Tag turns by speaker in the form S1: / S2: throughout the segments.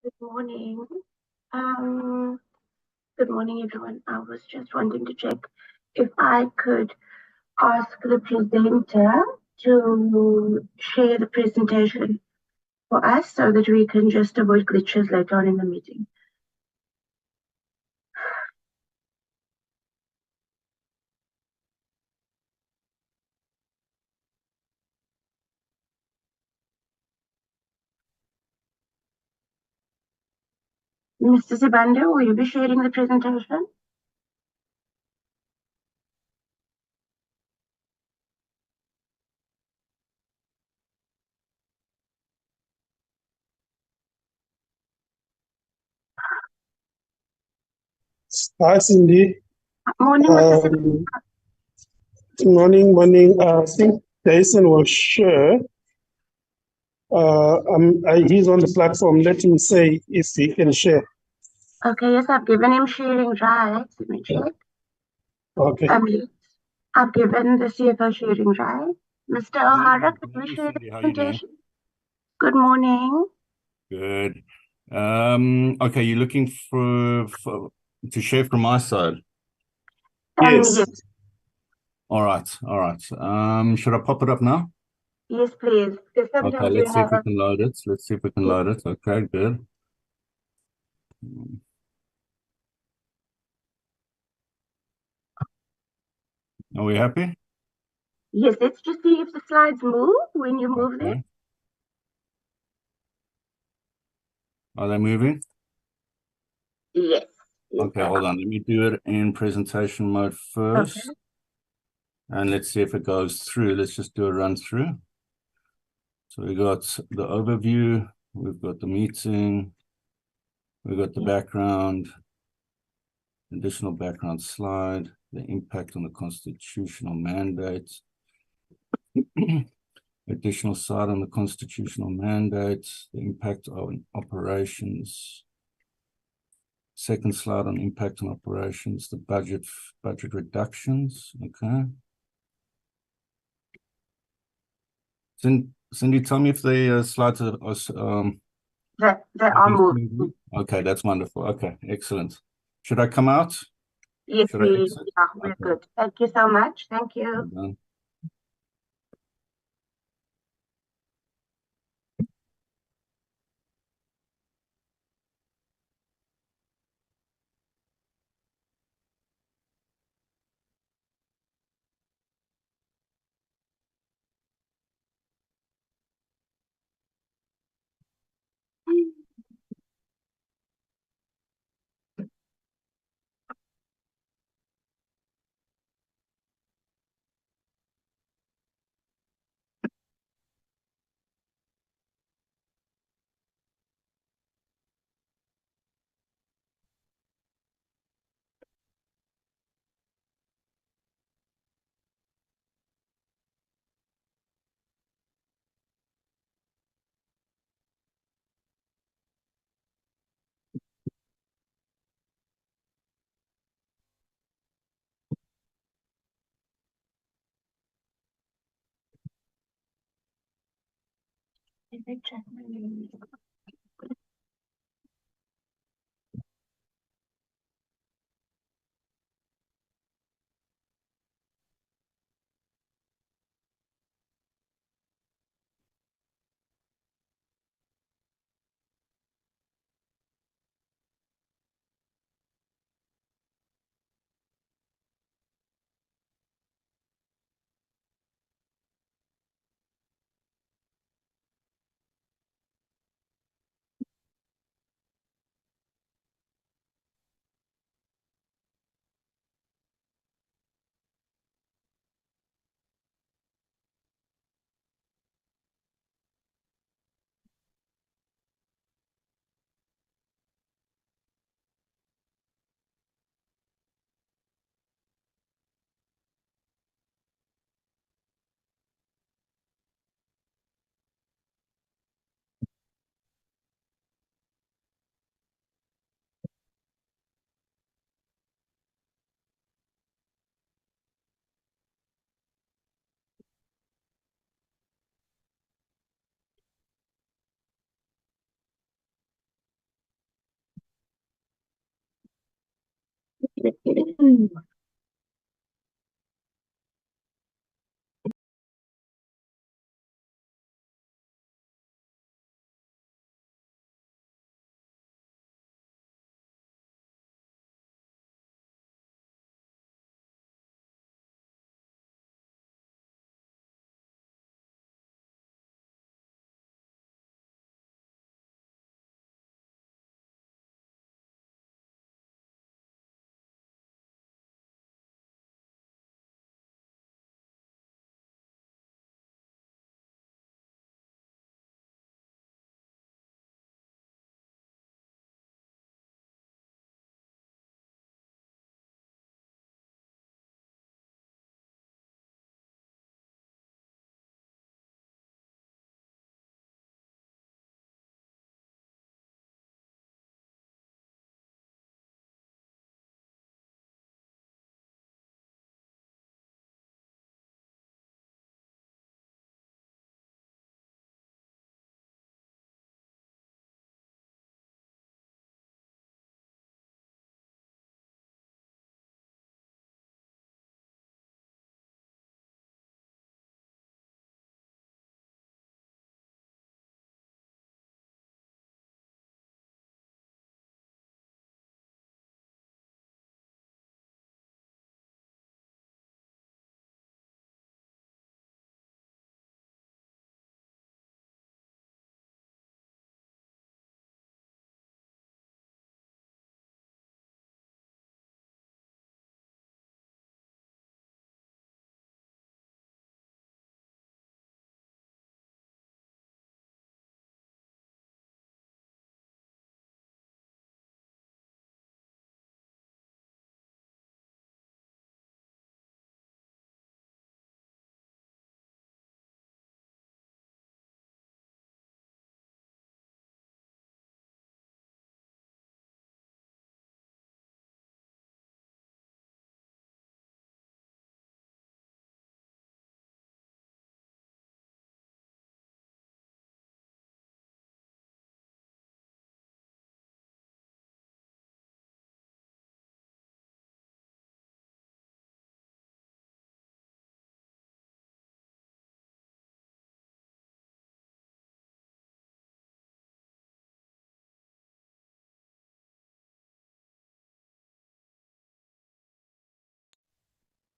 S1: Good morning. Um, Good morning, everyone. I was just wanting to check if I could ask the presenter to share the presentation for us so that we can just avoid glitches later on in the meeting. Mr. Sibande, will you be sharing the presentation?
S2: Hi, Cindy.
S1: Morning, Mr. Sibande.
S2: Morning. I think Jason will share. He's on the platform. Let him say if he can share.
S1: Okay, yes, I've given him sharing rights. Let me check.
S2: Okay.
S1: I've given the CFO sharing rights. Mr. O'Hara, could you share the
S3: Cindy, how are you doing?
S1: presentation? Good morning.
S3: Good. Okay, you're looking for to share from my side.
S2: Yes.
S1: Yes.
S3: All right. Should I pop it up now?
S1: Yes, please. Because
S3: Okay,
S1: sometimes
S3: let's see if we
S1: a...
S3: can load it. Let's see if we can load it. Okay, good. Are we happy?
S1: Yes, let's just see if the slides move when you move them.
S3: Okay. Are they moving?
S1: Yes.
S3: Okay, hold on. Let me do it in presentation mode first.
S1: Okay.
S3: And let's see if it goes through. Let's just do a run through. So we got the overview, we've got the meeting, we've got the background, additional background slide, the impact on the constitutional mandate, additional slide on the constitutional mandate, the impact on operations, second slide on impact on operations, the budget reductions. Okay. Cindy, tell me if the slides are
S1: They are moving.
S3: Okay, that's wonderful. Okay, excellent. Should I come out?
S1: Yes,
S3: Should I exit?
S1: we're
S3: Okay.
S1: good. Thank you so much. Thank you.
S3: Well done.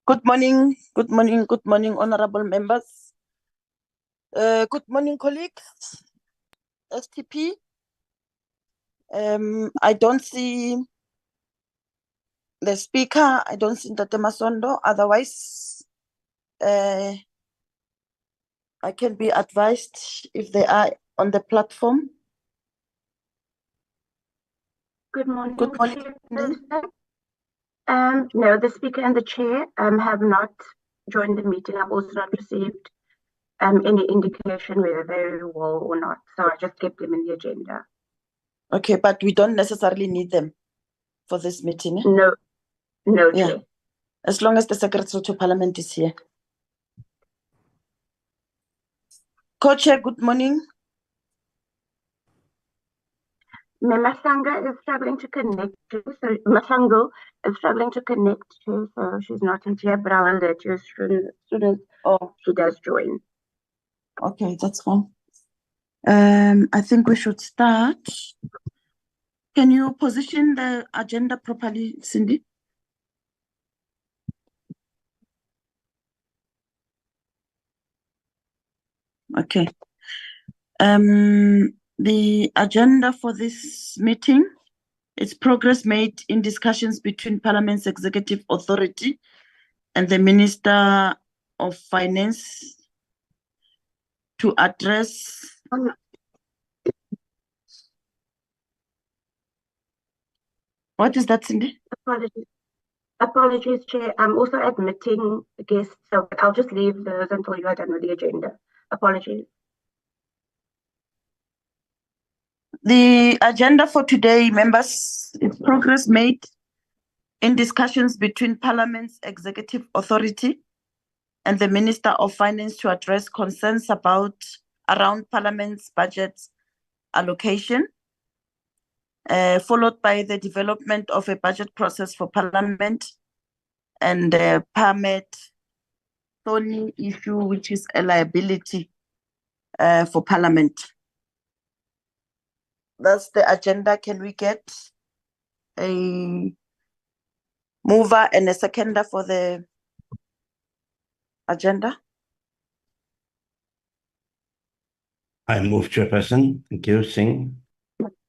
S4: Good morning, honorable members. Good morning, colleagues. STP. I don't see the speaker. I don't see Ntate Masondo. Otherwise, I can be advised if they are on the platform.
S1: Good morning.
S4: Good morning.
S1: No, the speaker and the chair have not joined the meeting. I've also not received any indication whether they will or not. So I just kept them in the agenda.
S4: Okay, but we don't necessarily need them for this meeting.
S1: No,
S4: Yeah.
S1: Chair.
S4: As long as the Secretary to Parliament is here. Co-chair, good morning.
S1: Masanga is struggling to connect to, so Masango is struggling to connect to, so she's not in here, but I'll alert you as soon as she does join.
S4: Okay, that's fine. I think we should start. Can you position the agenda properly, Cindy? Okay. The agenda for this meeting is progress made in discussions between Parliament's Executive Authority and the Minister of Finance to address. What is that, Cindy?
S1: Apologies, Chair. I'm also admitting guests, so I'll just leave those until you are done with the agenda. Apologies.
S4: The agenda for today, members, is progress made in discussions between Parliament's Executive Authority and the Minister of Finance to address concerns around Parliament's budget allocation, followed by the development of a budget process for Parliament and Parmed Tony issue, which is a liability for Parliament. That's the agenda. Can we get a mover and a seconder for the agenda?
S3: I move, Chairperson. Thank you, Singh.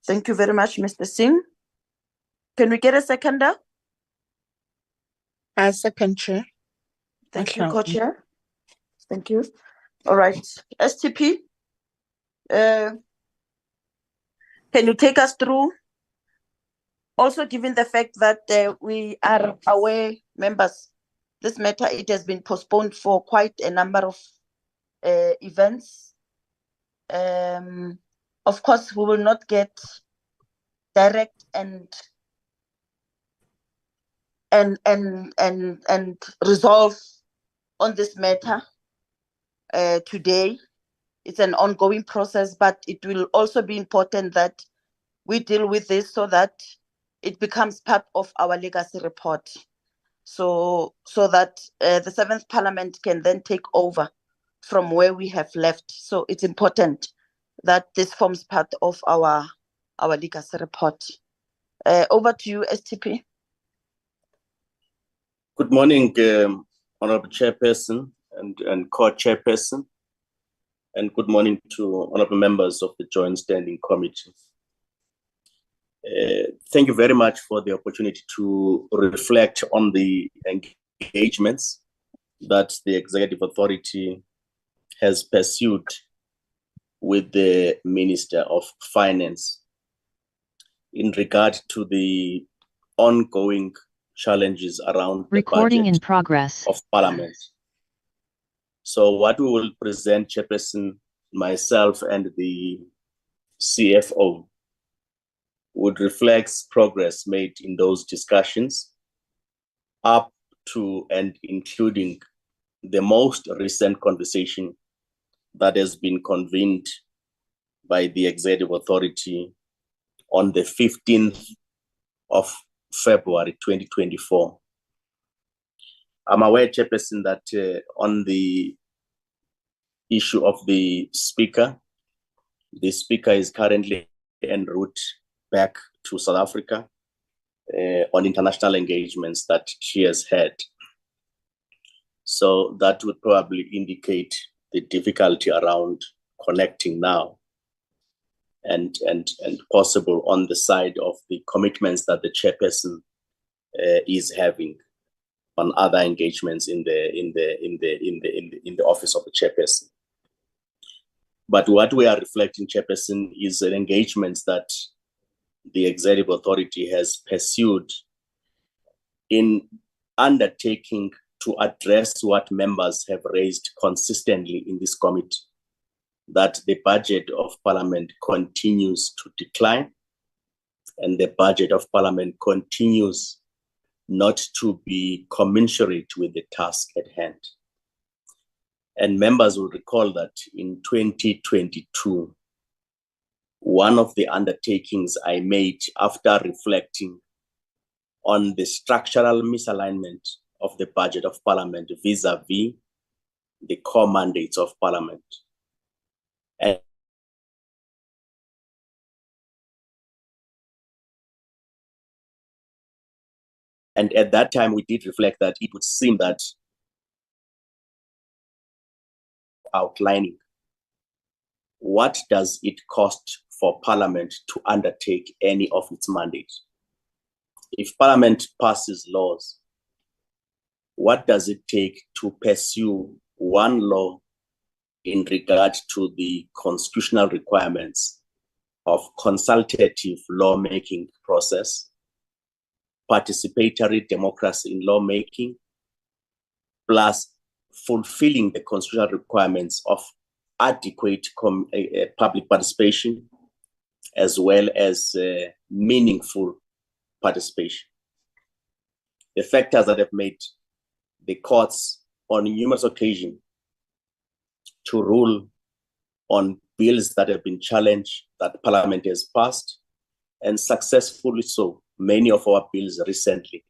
S4: Thank you very much, Mr. Singh. Can we get a seconder?
S5: I second, Chair.
S4: Thank you, Co-Chair. Thank you. All right. STP, can you take us through? Also, given the fact that we are aware, members, this matter, it has been postponed for quite a number of events. Of course, we will not get direct and resolve on this matter today. It's an ongoing process, but it will also be important that we deal with this so that it becomes part of our legacy report, so that the 7th Parliament can then take over from where we have left. So it's important that this forms part of our legacy report. Over to you, STP.
S6: Good morning, Honorable Chairperson and Co-Chairperson, and good morning to honorable members of the Joint Standing Committee. Thank you very much for the opportunity to reflect on the engagements that the Executive Authority has pursued with the Minister of Finance in regard to the ongoing challenges around the
S7: Recording
S6: budget
S7: in progress
S6: of Parliament. So what we will present, Chairperson, myself and the CFO, would reflect progress made in those discussions up to and including the most recent conversation that has been convened by the Executive Authority on the 15th of February 2024. I'm aware, Chairperson, that on the issue of the Speaker is currently en route back to South Africa on international engagements that she has had. So that would probably indicate the difficulty around connecting now and possible on the side of the commitments that the Chairperson is having on other engagements in the office of the Chairperson. But what we are reflecting, Chairperson, is an engagement that the Executive Authority has pursued in undertaking to address what members have raised consistently in this committee, that the budget of Parliament continues to decline and the budget of Parliament continues not to be commensurate with the task at hand. And members will recall that in 2022, one of the undertakings I made after reflecting on the structural misalignment of the budget of Parliament vis-a-vis the core mandates of Parliament. And at that time, we did reflect that it would seem that outlining what does it cost for Parliament to undertake any of its mandates. If Parliament passes laws, what does it take to pursue one law in regard to the constitutional requirements of consultative lawmaking process, participatory democracy in lawmaking, plus fulfilling the constitutional requirements of adequate public participation, as well as meaningful participation. The factors that have made the courts on numerous occasions to rule on bills that have been challenged, that Parliament has passed, and successfully so, many of our bills recently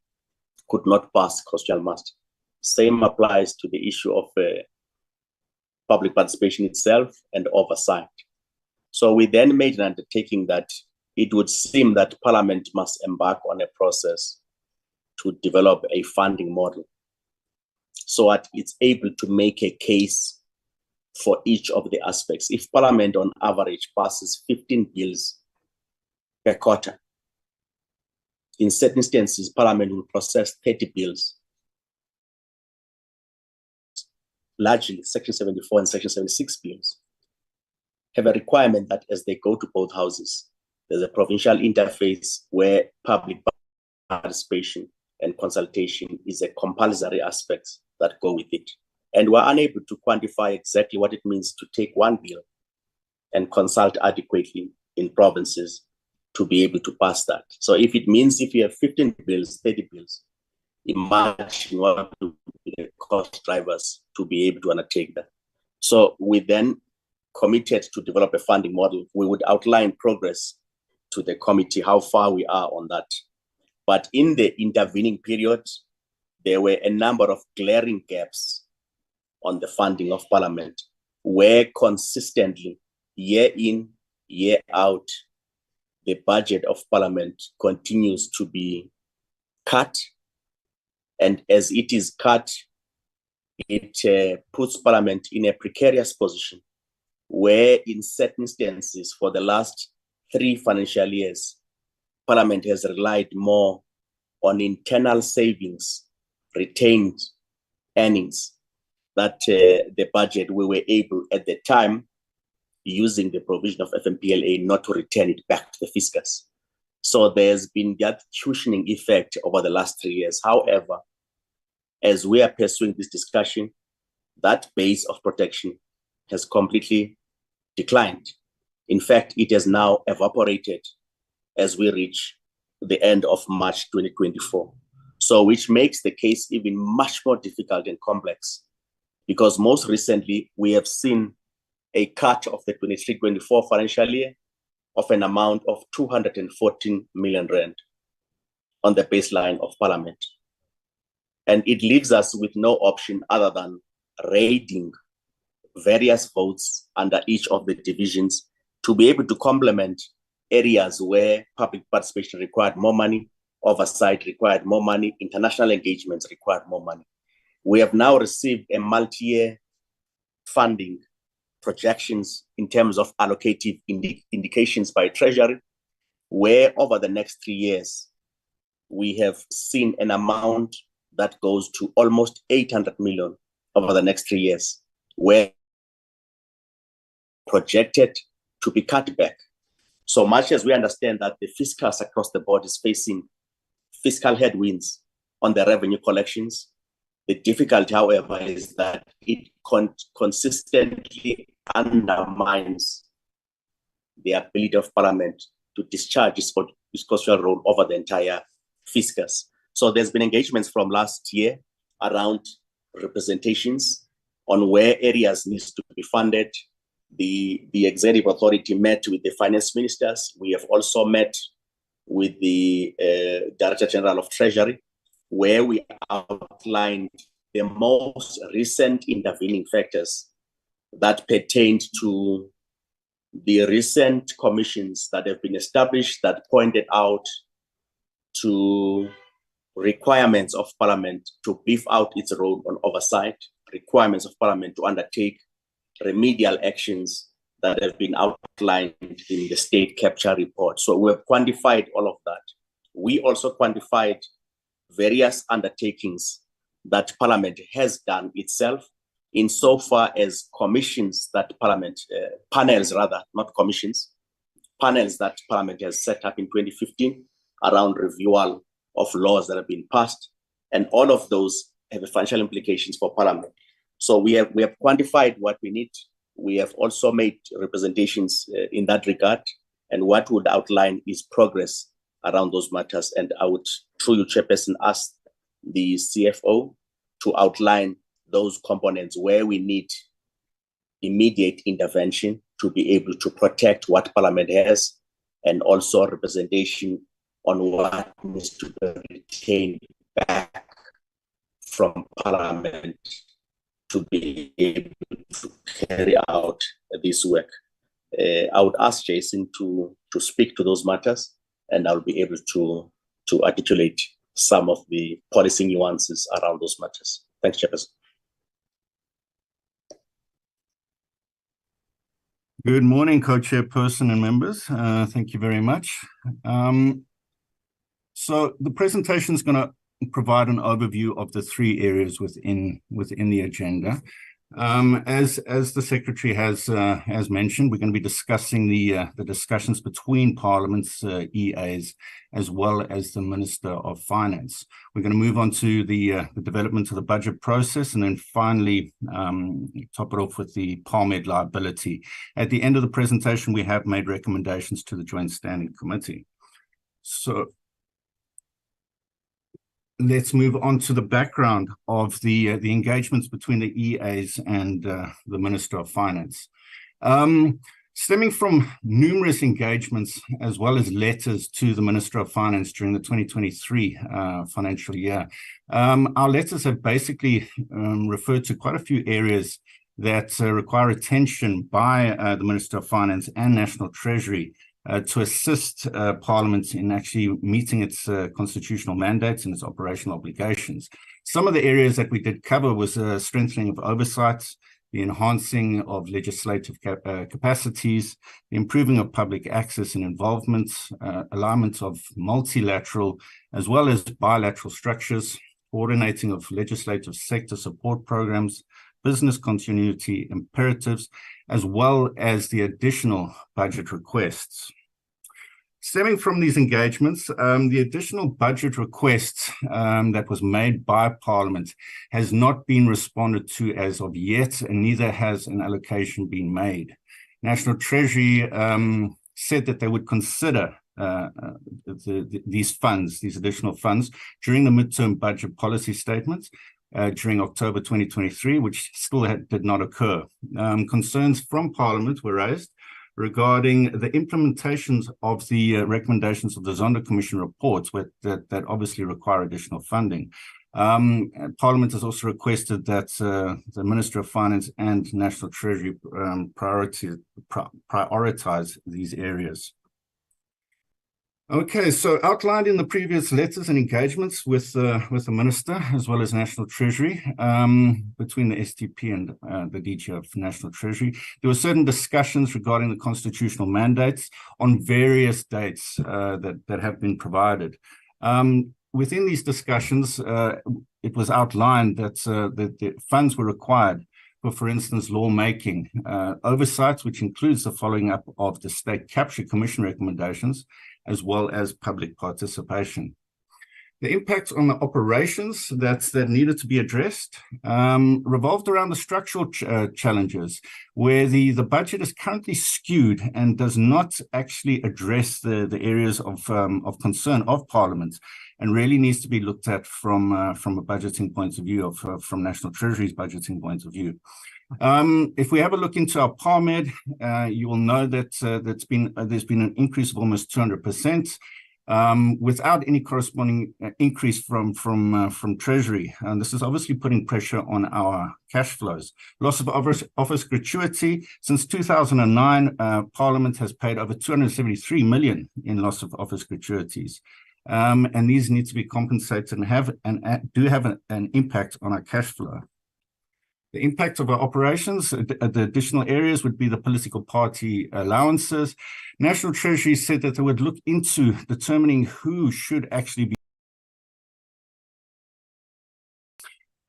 S6: could not pass constitutional muster. Same applies to the issue of public participation itself and oversight. So we then made an undertaking that it would seem that Parliament must embark on a process to develop a funding model so that it's able to make a case for each of the aspects. If Parliament on average passes 15 bills per quarter, in certain instances, Parliament will process 30 bills. Largely, Section 74 and Section 76 bills have a requirement that as they go to both houses, there's a provincial interface where public participation and consultation is a compulsory aspect that go with it. And we're unable to quantify exactly what it means to take one bill and consult adequately in provinces to be able to pass that. So if it means if you have 15 bills, 30 bills, imagine what would be the cost drivers to be able to undertake that. So we then committed to develop a funding model. We would outline progress to the committee, how far we are on that. But in the intervening period, there were a number of glaring gaps on the funding of Parliament, where consistently, year in, year out, the budget of Parliament continues to be cut. And as it is cut, it puts Parliament in a precarious position where in certain instances for the last 3 financial years, Parliament has relied more on internal savings, retained earnings, that the budget we were able at the time, using the provision of FMPLA, not to return it back to the fiscus. So there's been that cushioning effect over the last 3 years. However, as we are pursuing this discussion, that base of protection has completely declined. In fact, it has now evaporated as we reach the end of March 2024. So which makes the case even much more difficult and complex, because most recently we have seen a cut of the 23-24 financial year of an amount of 214 million rand on the baseline of Parliament. And it leaves us with no option other than raiding various votes under each of the divisions to be able to complement areas where public participation required more money, oversight required more money, international engagements required more money. We have now received a multi-year funding projections in terms of allocative indications by Treasury, where over the next 3 years, we have seen an amount that goes to almost 800 million over the next 3 years, where projected to be cut back. So much as we understand that the fiscus across the board is facing fiscal headwinds on the revenue collections, the difficulty, however, is that it consistently undermines the ability of Parliament to discharge its constitutional role over the entire fiscus. So there's been engagements from last year around representations on where areas need to be funded. The executive authority met with the finance ministers. We have also met with the Director General of Treasury, where we outlined the most recent intervening factors that pertained to the recent commissions that have been established that pointed out to requirements of Parliament to beef out its role on oversight, requirements of Parliament to undertake remedial actions that have been outlined in the state capture report. So we have quantified all of that. We also quantified various undertakings that Parliament has done itself insofar as commissions that Parliament, panels rather, not commissions, panels that Parliament has set up in 2015 around reviewal of laws that have been passed. And all of those have financial implications for Parliament. So we have quantified what we need. We have also made representations in that regard. And what would outline is progress around those matters. And I would, through you, Chairperson, ask the CFO to outline those components where we need immediate intervention to be able to protect what Parliament has, and also representation on what needs to be retained back from Parliament to be able to carry out this work. I would ask Jason to speak to those matters, and I'll be able to articulate some of the policy nuances around those matters. Thanks, Chairperson.
S3: Good morning, co-chairperson and members. Thank you very much. So the presentation is going to provide an overview of the three areas within the agenda. As the Secretary has mentioned, we're going to be discussing the discussions between Parliament's EAs as well as the Minister of Finance. We're going to move on to the development of the budget process, and then finally top it off with the Parmed liability. At the end of the presentation, we have made recommendations to the Joint Standing Committee. So let's move on to the background of the engagements between the EAs and the Minister of Finance. Stemming from numerous engagements as well as letters to the Minister of Finance during the 2023 financial year, our letters have basically referred to quite a few areas that require attention by the Minister of Finance and National Treasury to assist Parliament in actually meeting its constitutional mandates and its operational obligations. Some of the areas that we did cover was strengthening of oversight, the enhancing of legislative capacities, the improving of public access and involvement, alignment of multilateral as well as bilateral structures, coordinating of legislative sector support programs, business continuity imperatives, as well as the additional budget requests. Stemming from these engagements, the additional budget request that was made by Parliament has not been responded to as of yet, and neither has an allocation been made. National Treasury said that they would consider these additional funds, during the midterm budget policy statements during October 2023, which still did not occur. Concerns from Parliament were raised regarding the implementations of the recommendations of the Zondo Commission reports that obviously require additional funding. Parliament has also requested that the Minister of Finance and National Treasury prioritize these areas. Okay, so outlined in the previous letters and engagements with the Minister as well as National Treasury, between the STP and the DG of National Treasury, there were certain discussions regarding the constitutional mandates on various dates that have been provided. Within these discussions, it was outlined that the funds were required for instance, lawmaking, oversight, which includes the following up of the State Capture Commission recommendations, as well as public participation. The impact on the operations that needed to be addressed revolved around the structural challenges, where the budget is currently skewed and does not actually address the areas of concern of Parliament, and really needs to be looked at from a budgeting point of view, from National Treasury's budgeting point of view. If we have a look into our Parmed, you will know that there's been an increase of almost 200%. Without any corresponding increase from Treasury. And this is obviously putting pressure on our cash flows. Loss of office gratuity. Since 2009, Parliament has paid over 273 million in loss of office gratuities. And these need to be compensated and do have an impact on our cash flow. The impact of our operations, the additional areas would be the political party allowances. National Treasury said that they would look into determining who should actually be.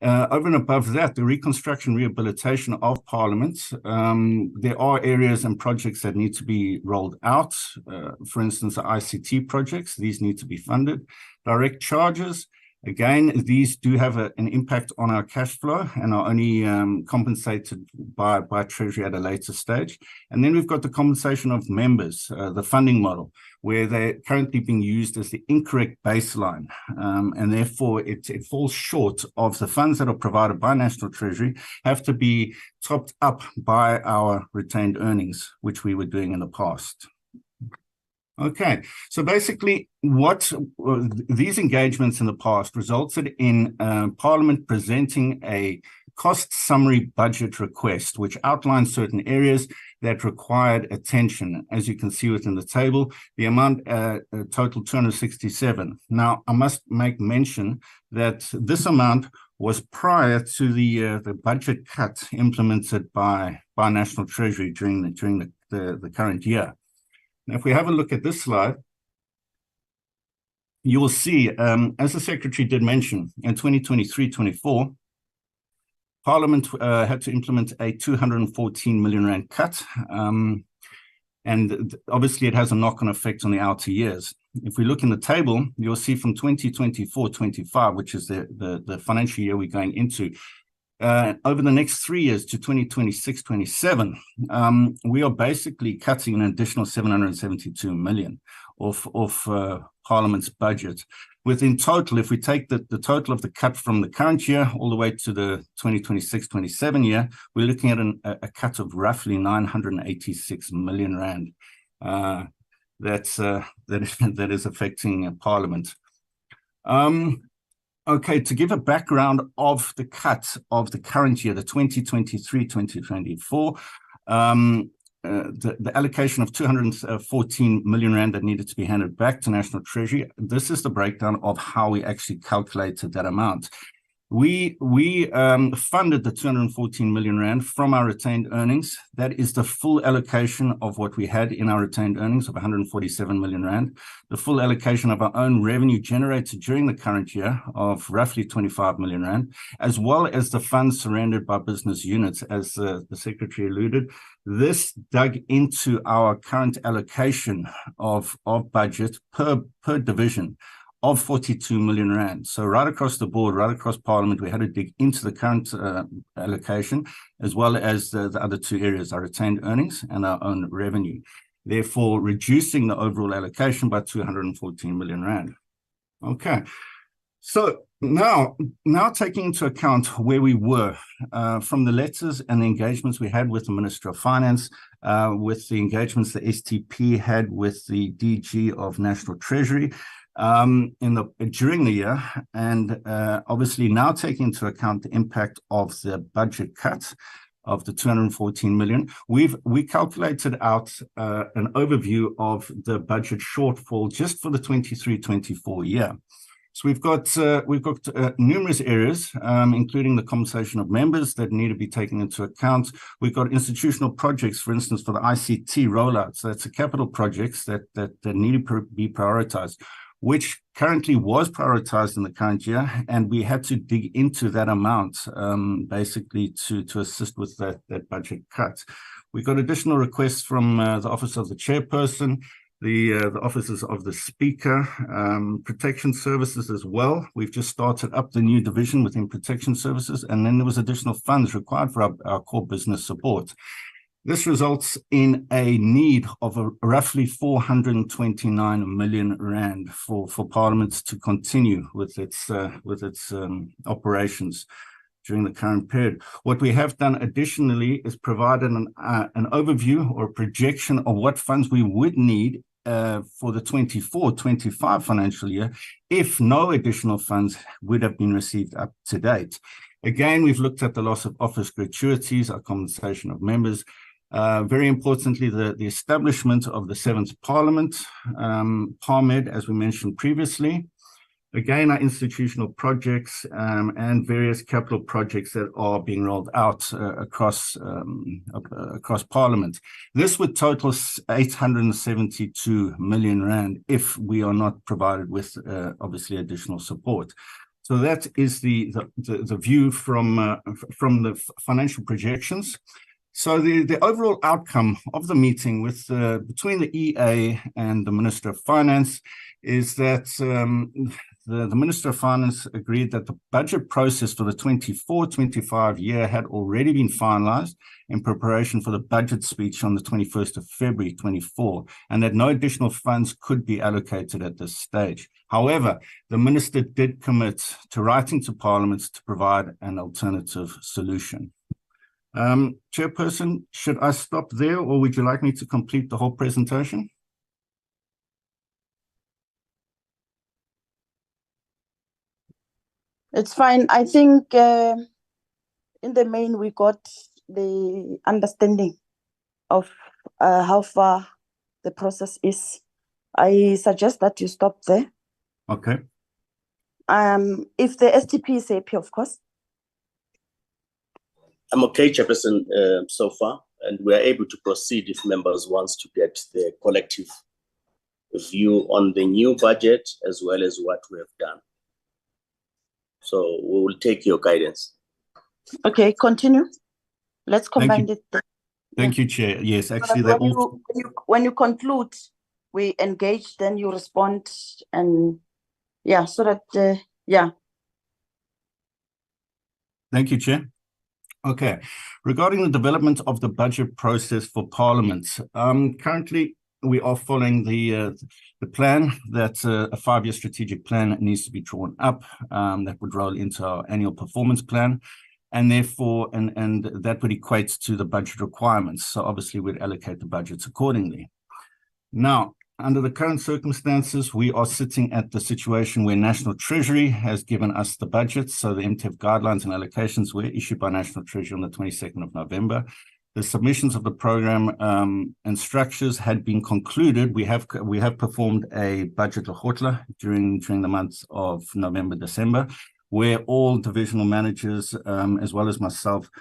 S3: Over and above that, the reconstruction rehabilitation of Parliament, there are areas and projects that need to be rolled out. For instance, the ICT projects, these need to be funded. Direct charges. Again, these do have an impact on our cash flow and are only compensated by Treasury at a later stage. And then we've got the compensation of members, the funding model, where they're currently being used as the incorrect baseline. And therefore, it falls short of the funds that are provided by National Treasury have to be topped up by our retained earnings, which we were doing in the past. Okay, so basically what these engagements in the past resulted in Parliament presenting a cost summary budget request, which outlines certain areas that required attention. As you can see within the table, the amount total 267. Now, I must make mention that this amount was prior to the budget cut implemented by National Treasury during the current year. Now, if we have a look at this slide, you will see, as the Secretary did mention, in 2023-24, Parliament had to implement a 214 million rand cut, and obviously it has a knock-on effect on the outer years. If we look in the table, you'll see from 2024-25, which is the financial year we're going into, over the next 3 years to 2026-27, we are basically cutting an additional 772 million off Parliament's budget. Within total, if we take the total of the cut from the current year all the way to the 2026-27 year, we're looking at a cut of roughly 986 million rand. That is affecting Parliament. Okay, to give a background of the cut of the current year, the 2023-2024, the allocation of 214 million rand that needed to be handed back to National Treasury. This is the breakdown of how we actually calculated that amount. We funded the 214 million rand from our retained earnings. That is the full allocation of what we had in our retained earnings of 147 million rand, the full allocation of our own revenue generated during the current year of roughly 25 million rand, as well as the funds surrendered by business units, as the Secretary alluded. This dug into our current allocation of budget per division of 42 million rand. So right across the board, right across Parliament, we had to dig into the current allocation, as well as the other two areas, our retained earnings and our own revenue, therefore reducing the overall allocation by 214 million rand. Okay, so now taking into account where we were from the letters and the engagements we had with the Minister of Finance, with the engagements the STP had with the DG of National Treasury, during the year, and obviously now taking into account the impact of the budget cut of the 214 million, we calculated out an overview of the budget shortfall just for the 23-24 year. So we've got numerous areas, including the compensation of members that need to be taken into account. We've got institutional projects, for instance, for the ICT rollout. So that's the capital projects that need to be prioritized, which currently was prioritized in the current year, and we had to dig into that amount basically to assist with that budget cut. We got additional requests from the Office of the Chairperson, the offices of the Speaker, Protection Services as well. We've just started up the new division within Protection Services, and then there was additional funds required for our core business support. This results in a need of roughly 429 million rand for Parliament to continue with its operations during the current period. What we have done additionally is provided an overview or projection of what funds we would need for the 24-25 financial year if no additional funds would have been received up to date. Again, we've looked at the loss of office gratuities, our compensation of members. Very importantly, the establishment of the 7th Parliament, Parmed, as we mentioned previously. Again, our institutional projects and various capital projects that are being rolled out across Parliament. This would total 872 million rand if we are not provided with obviously additional support. So that is the view from the financial projections. So the overall outcome of the meeting with between the EA and the Minister of Finance is that the Minister of Finance agreed that the budget process for the 24-25 year had already been finalized in preparation for the budget speech on the 21st of February 24, and that no additional funds could be allocated at this stage. However, the Minister did commit to writing to Parliament to provide an alternative solution. Chairperson, should I stop there, or would you like me to complete the whole presentation?
S4: It's fine. I think in the main we got the understanding of how far the process is. I suggest that you stop there.
S3: Okay.
S4: If the STP is happy, of course.
S6: I'm okay, Chairperson, so far, and we are able to proceed if members wants to get the collective view on the new budget as well as what we have done. So we will take your guidance.
S4: Okay, continue. Let's combine
S3: you.
S4: it. There.
S3: Thank you, Chair. Yes,
S4: So
S3: actually,
S4: that
S3: that
S4: when you conclude, we engage, then you respond, and yeah, so that yeah.
S3: Thank you, Chair. Okay, regarding the development of the budget process for Parliament, currently we are following the plan that a 5-year strategic plan needs to be drawn up that would roll into our annual performance plan, and therefore, and that would equate to the budget requirements. So obviously, we'd allocate the budgets accordingly. Now, under the current circumstances, we are sitting at the situation where National Treasury has given us the budget. So the MTEF guidelines and allocations were issued by National Treasury on the 22nd of November. The submissions of the program and structures had been concluded. We have performed a budget lahotla during the months of November, December, where all divisional managers, as well as myself,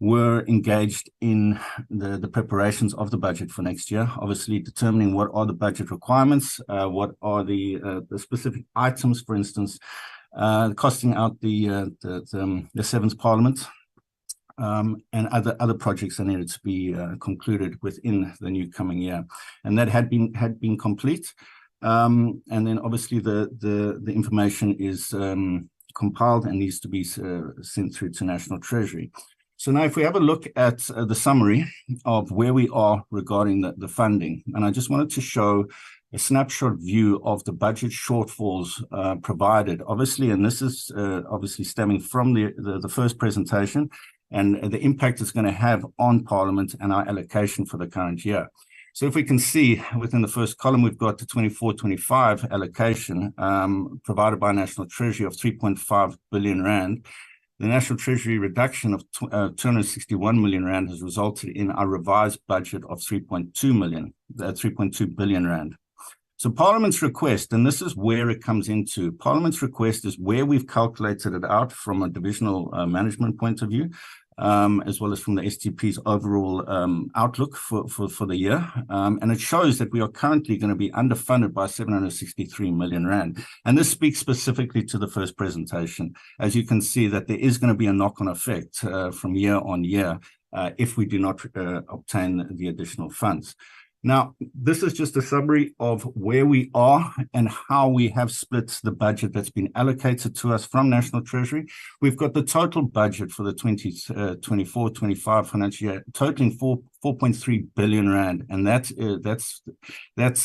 S3: were engaged in the preparations of the budget for next year, obviously determining what are the budget requirements, what are the specific items, for instance, costing out the seventh Parliament, and other projects that needed to be concluded within the new coming year, and that had been complete. And then obviously the information is compiled and needs to be sent through to National Treasury. So now if we have a look at the summary of where we are regarding the funding, and I just wanted to show a snapshot view of the budget shortfalls provided, obviously, and this is obviously stemming from the first presentation and the impact it's going to have on Parliament and our allocation for the current year. So if we can see within the first column, we've got the 24-25 allocation provided by National Treasury of 3.5 billion Rand. The National Treasury reduction of 261 million Rand has resulted in our revised budget of 3.2 billion Rand. So Parliament's request, and this is where it comes into, Parliament's request is where we've calculated it out from a divisional management point of view, as well as from the STP's overall outlook for the year. And it shows that we are currently going to be underfunded by 763 million Rand. And this speaks specifically to the first presentation. As you can see that there is going to be a knock-on effect from year on year if we do not obtain the additional funds. Now, this is just a summary of where we are and how we have split the budget that's been allocated to us from National Treasury. We've got the total budget for the 24-25 financial year totaling 4.3 billion Rand, and that's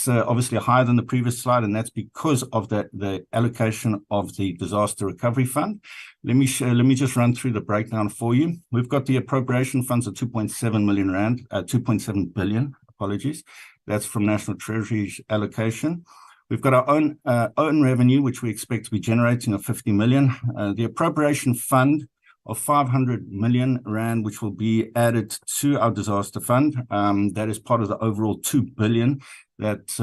S3: obviously higher than the previous slide, and that's because of the allocation of the Disaster Recovery Fund. Let me just run through the breakdown for you. We've got the appropriation funds of 2.7 million Rand, 2.7 billion. Apologies. That's from National Treasury's allocation. We've got our own revenue, which we expect to be generating of 50 million. The appropriation fund of 500 million Rand, which will be added to our disaster fund. That is part of the overall 2 billion that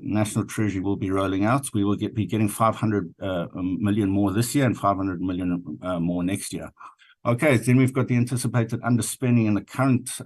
S3: National Treasury will be rolling out. We will be getting 500 million more this year and 500 million more next year. Okay, then we've got the anticipated underspending in the current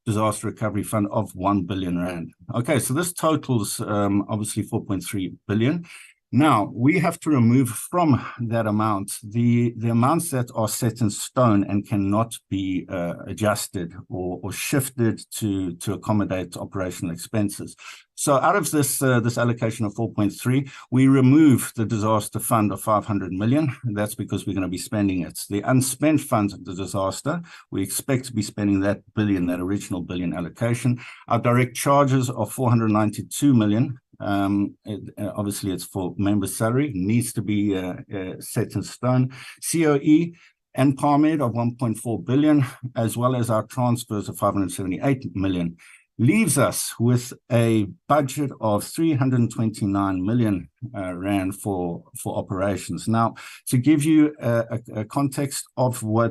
S3: Disaster Recovery Fund of 1 billion Rand. Okay, so this totals obviously 4.3 billion. Now, we have to remove from that amount the amounts that are set in stone and cannot be adjusted or shifted to accommodate operational expenses. So out of this allocation of 4.3, we remove the disaster fund of 500 million. That's because we're going to be spending it. The unspent funds of the disaster, we expect to be spending that billion, that original billion allocation. Our direct charges of 492 million. Obviously, it's for member salary, needs to be set in stone. COE and Parmed of 1.4 billion, as well as our transfers of 578 million, leaves us with a budget of 329 million rand for operations. Now, to give you a context of where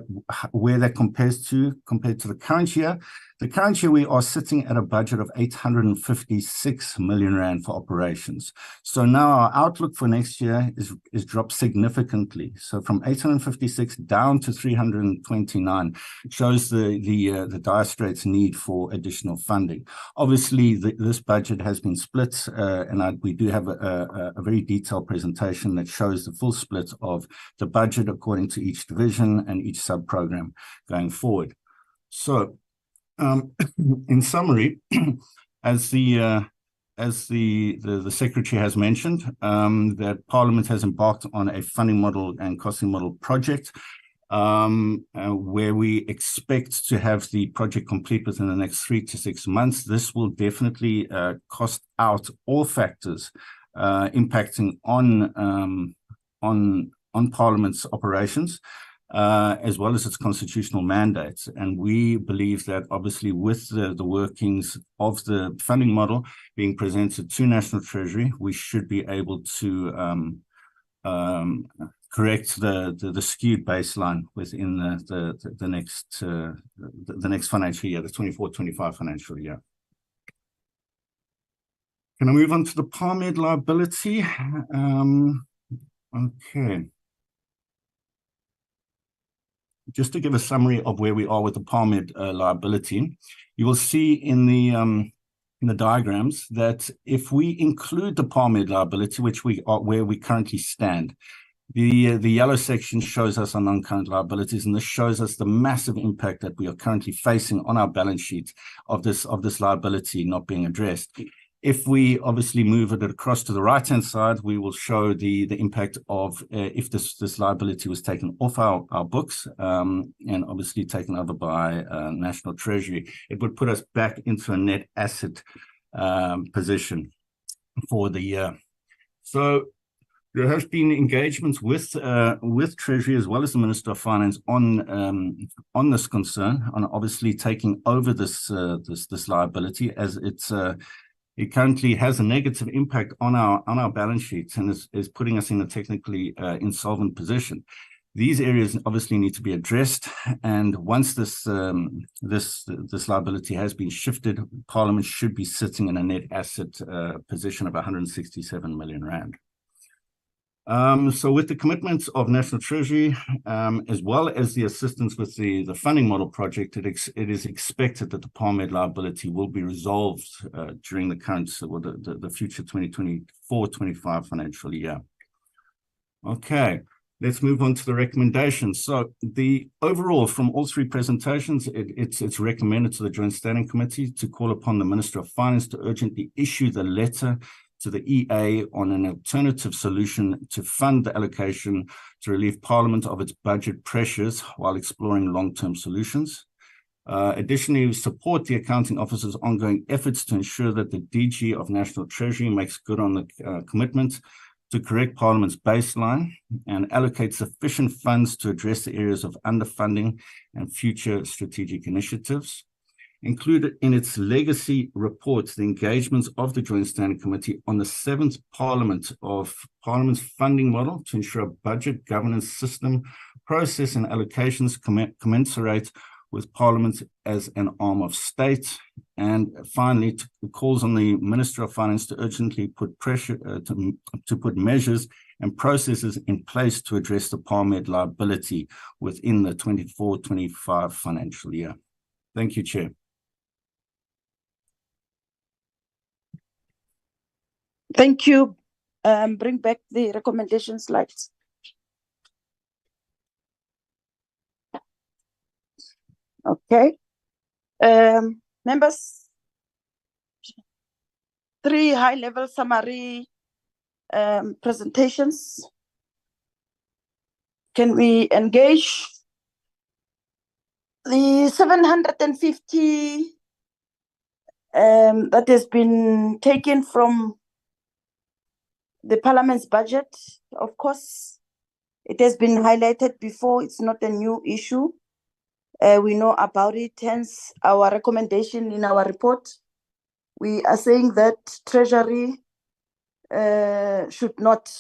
S3: that compared to the current year. The current year, we are sitting at a budget of 856 million rand for operations. So now our outlook for next year is dropped significantly. So from 856 down to 329 shows the dire straits need for additional funding. Obviously, this budget has been split, and we do have a very detailed presentation that shows the full split of the budget according to each division and each sub-program going forward. So, in summary, as the Secretary has mentioned, that Parliament has embarked on a funding model and costing model project, where we expect to have the project complete within the next 3 to 6 months. This will definitely cost out all factors impacting on Parliament's operations, as well as its constitutional mandates. And we believe that obviously with the workings of the funding model being presented to National Treasury, we should be able to correct the skewed baseline within the next financial year, the 24-25 financial year. Can I move on to the Parmed liability? Okay. Just to give a summary of where we are with the Parmed liability, you will see in the diagrams that if we include the Parmed liability, which we are where we currently stand, the yellow section shows us on non-current liabilities, and this shows us the massive impact that we are currently facing on our balance sheet of this liability not being addressed. If we obviously move it across to the right-hand side, we will show the impact of if this liability was taken off our books and obviously taken over by National Treasury. It would put us back into a net asset position for the year. So there has been engagements with Treasury as well as the Minister of Finance on this concern, on obviously taking over this liability, as it currently has a negative impact on our balance sheets and is putting us in a technically insolvent position. These areas obviously need to be addressed, and once this liability has been shifted, Parliament should be sitting in a net asset position of 167 million rand. So with the commitments of National Treasury, as well as the assistance with the funding model project, it is expected that the Parmed liability will be resolved during the current, or the future 2024-25 financial year. Okay, let's move on to the recommendations. So the overall, from all three presentations, it's recommended to the Joint Standing Committee to call upon the Minister of Finance to urgently issue the letter to the EA on an alternative solution to fund the allocation to relieve Parliament of its budget pressures while exploring long-term solutions. Additionally, support the Accounting Office's ongoing efforts to ensure that the DG of National Treasury makes good on the commitment to correct Parliament's baseline and allocate sufficient funds to address the areas of underfunding and future strategic initiatives. Included in its legacy reports, the engagements of the Joint Standing Committee on the 7th Parliament's funding model to ensure a budget governance system, process and allocations commensurate with Parliament as an arm of state. And finally, calls on the Minister of Finance to urgently put pressure to put measures and processes in place to address the Parmed liability within the 24-25 financial year. Thank you, Chair.
S4: Thank you. Bring back the recommendation slides. Okay. Members, 3 high-level summary presentations. Can we engage? The 750 that has been taken from the Parliament's budget, of course, it has been highlighted before. It's not a new issue. We know about it, hence our recommendation in our report. We are saying that Treasury should not,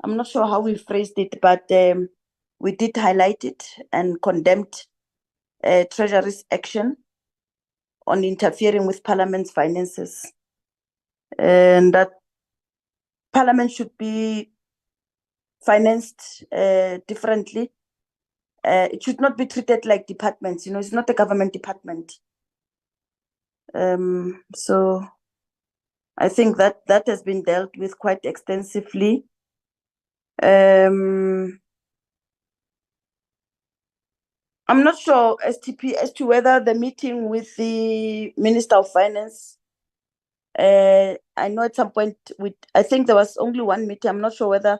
S4: I'm not sure how we phrased it, but we did highlight it and condemned Treasury's action on interfering with Parliament's finances, and that Parliament should be financed differently. It should not be treated like departments. It's not a government department. So I think that has been dealt with quite extensively. I'm not sure, STP, as to whether the meeting with the Minister of Finance, I know at some point, I think there was only one meeting. I'm not sure whether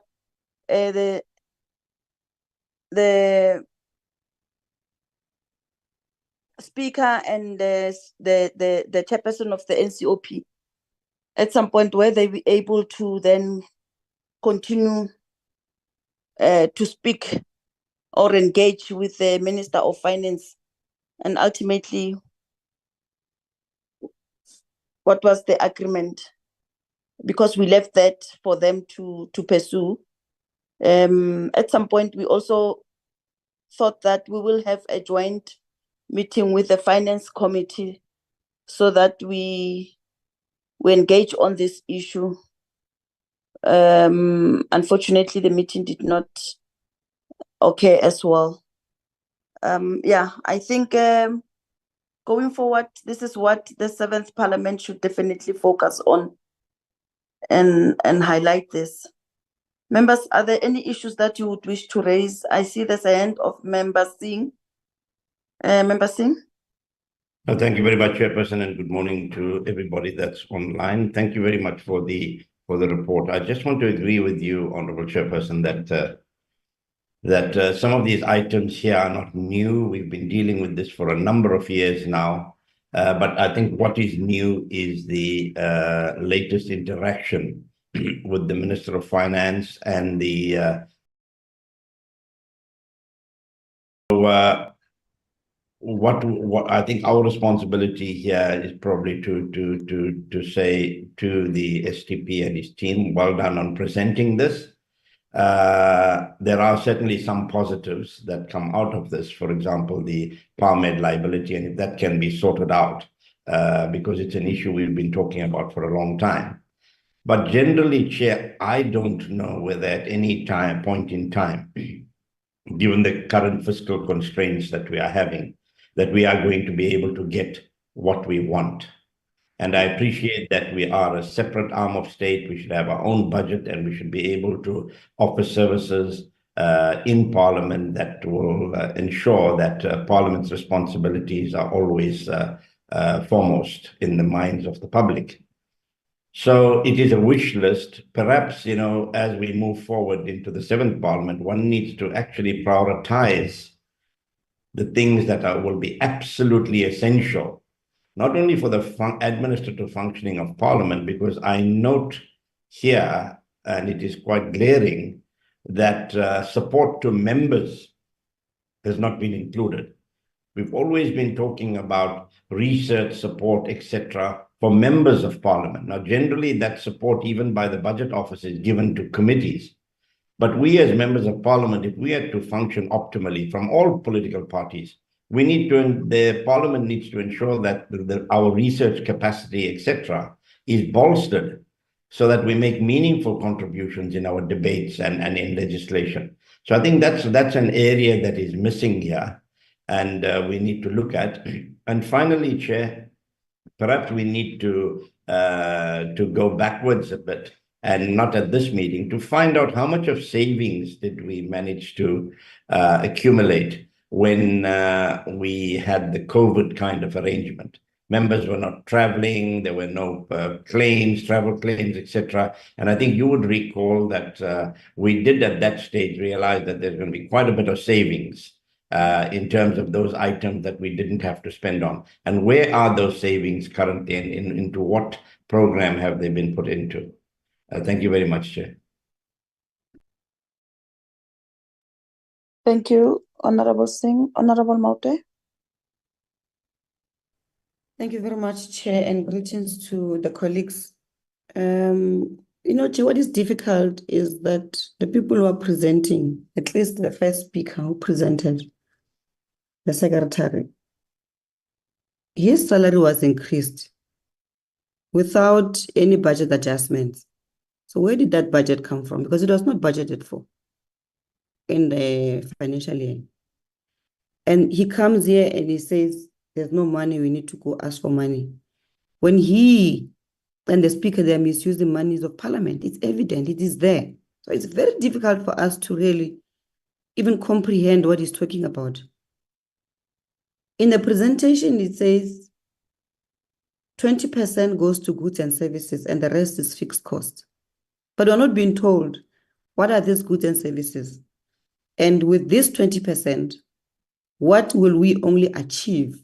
S4: the speaker and the chairperson of the NCOP at some point were they be able to then continue to speak or engage with the Minister of Finance, and ultimately what was the agreement, because we left that for them to pursue. At some point we also thought that we will have a joint meeting with the Finance Committee so that we engage on this issue. Unfortunately, the meeting did not occur as well. I think going forward, this is what the 7th Parliament should definitely focus on and highlight this. Members, are there any issues that you would wish to raise? I see there's a hand of Member Singh. Member Singh?
S5: Thank you very much, Chairperson, and good morning to everybody that's online. Thank you very much for the report. I just want to agree with you, Honourable Chairperson, that some of these items here are not new. We've been dealing with this for a number of years now. But I think what is new is the latest interaction with the Minister of Finance and the what I think our responsibility here is probably to say to the STP and his team, well done on presenting this. There are certainly some positives that come out of this. For example, the Parmed liability, and if that can be sorted out, because it's an issue we've been talking about for a long time. But generally, Chair, I don't know whether at any point in time, given the current fiscal constraints that we are having, that we are going to be able to get what we want. And I appreciate that we are a separate arm of state. We should have our own budget, and we should be able to offer services in Parliament that will ensure that Parliament's responsibilities are always foremost in the minds of the public. So it is a wish list. Perhaps, as we move forward into the 7th Parliament, one needs to actually prioritize the things that will be absolutely essential, not only for the administrative functioning of Parliament, because I note here, and it is quite glaring, that support to members has not been included. We've always been talking about research support, etc., for members of Parliament. Now, generally, that support, even by the budget office, is given to committees. But we as members of Parliament, if we are to function optimally from all political parties, the Parliament needs to ensure that our research capacity, etc., is bolstered so that we make meaningful contributions in our debates and in legislation. So I think that's an area that is missing here, and we need to look at. And finally, Chair, perhaps we need to go backwards a bit, and not at this meeting, to find out how much of savings did we manage to accumulate when we had the COVID kind of arrangement. Members were not traveling, there were no travel claims, etc. And I think you would recall that we did at that stage realize that there's going to be quite a bit of savings in terms of those items that we didn't have to spend on. And where are those savings currently, and into what program have they been put into? Thank you very much, Chair.
S4: Thank you, Honorable Singh. Honorable Maute.
S7: Thank you very much, Chair, and greetings to the colleagues. You know, what is difficult is that the people who are presenting, at least the first speaker who presented, the secretary, his salary was increased without any budget adjustments. So where did that budget come from? Because it was not budgeted for in the financial year. And he comes here and he says, there's no money, we need to go ask for money. When he and the speaker, they are misusing monies of parliament, it's evident, it is there. So it's very difficult for us to really even comprehend what he's talking about. In the presentation, it says 20% goes to goods and services and the rest is fixed cost. But we're not being told what are these goods and services. And with this 20%, what will we only achieve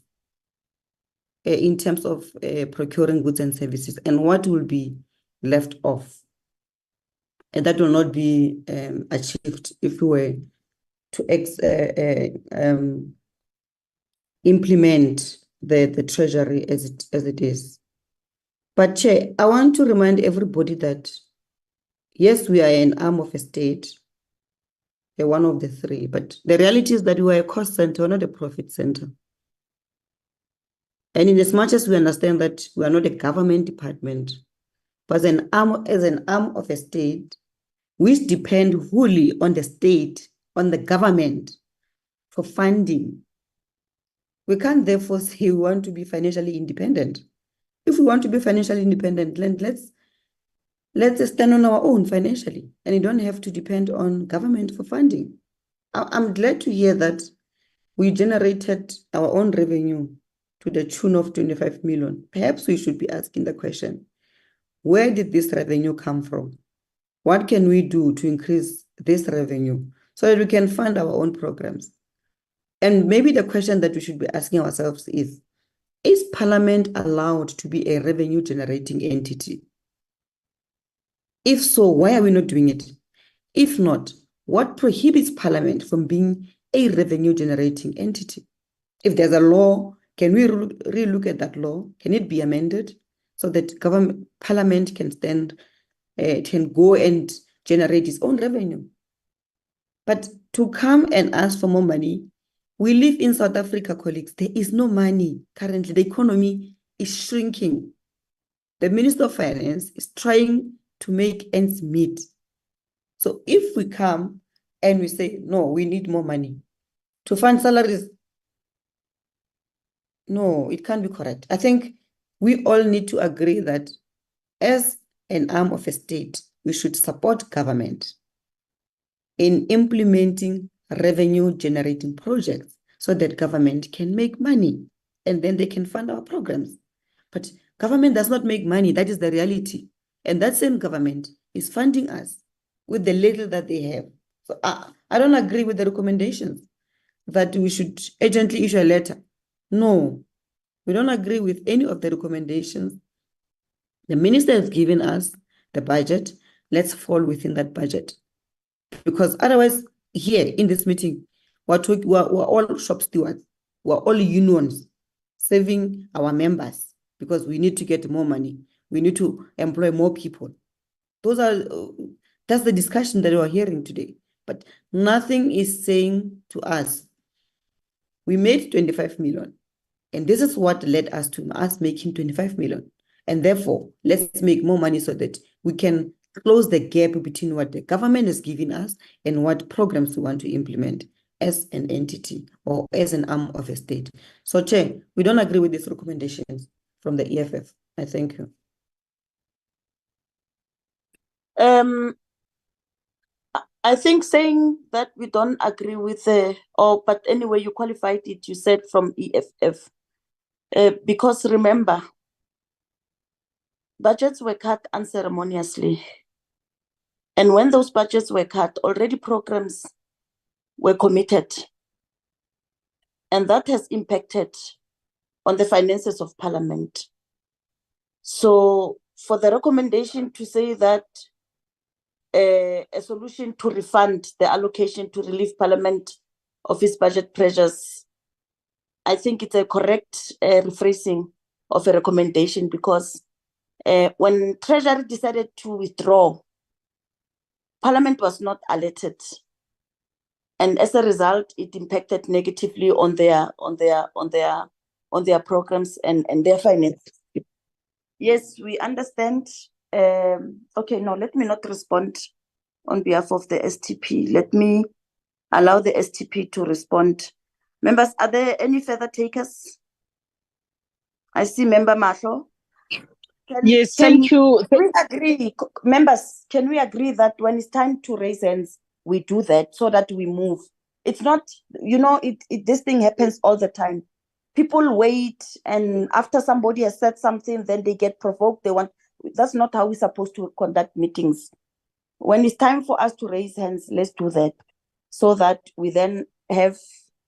S7: in terms of procuring goods and services, and what will be left off? And that will not be achieved if we were to implement the treasury as it is. But Chair, I want to remind everybody that yes, we are an arm of a state, one of the three, but the reality is that we are a cost center, not a profit center. And in as much as we understand that we are not a government department, but as an arm of a state, which depend wholly on the state, on the government for funding, we can't therefore say we want to be financially independent. If we want to be financially independent, then let's stand on our own financially, and you don't have to depend on government for funding. I'm glad to hear that we generated our own revenue to the tune of 25 million. Perhaps we should be asking the question, where did this revenue come from? What can we do to increase this revenue so that we can fund our own programs? And maybe the question that we should be asking ourselves is Parliament allowed to be a revenue generating entity? If so, why are we not doing it? If not, what prohibits Parliament from being a revenue generating entity? If there's a law, can we relook at that law? Can it be amended so that Parliament can go and generate its own revenue? But to come and ask for more money, we live in South Africa, colleagues. There is no money currently. The economy is shrinking. The Minister of Finance is trying to make ends meet. So if we come and we say, no, we need more money to fund salaries, no, it can't be correct. I think we all need to agree that as an arm of a state, we should support government in implementing revenue generating projects so that government can make money and then they can fund our programs. But government does not make money. That is the reality. And that same government is funding us with the little that they have. So I don't agree with the recommendations that we should urgently issue a letter. No, we don't agree with any of the recommendations. The minister has given us the budget. Let's fall within that budget. Because otherwise, here in this meeting, we're all shop stewards. We're all unions serving our members because we need to get more money. We need to employ more people. That's the discussion that we're hearing today. But nothing is saying to us, we made 25 million. And this is what led us to us making 25 million. And therefore, let's make more money so that we can close the gap between what the government is giving us and what programs we want to implement as an entity or as an arm of a state. So, Chair, we don't agree with these recommendations from the EFF. I thank you.
S4: I think saying that we don't agree with but anyway, you qualified it, you said from EFF. Because remember, budgets were cut unceremoniously. And when those budgets were cut, already programs were committed. And that has impacted on the finances of Parliament. So for the recommendation to say that a solution to refund the allocation to relieve Parliament of its budget pressures, I think it's a correct rephrasing of a recommendation, because When Treasury decided to withdraw, Parliament was not alerted, and as a result, it impacted negatively on their programs and their finances. Yes, we understand. Okay, no, let me not respond on behalf of the STP. Let me allow the STP to respond. Members, are there any further takers? I see Member Mahlo.
S8: Yes, thank you.
S4: We agree, members, can we agree that when it's time to raise hands, we do that so that we move? It's not, this thing happens all the time. People wait, and after somebody has said something, then they get provoked. That's not how we're supposed to conduct meetings. When it's time for us to raise hands, let's do that, so that we then have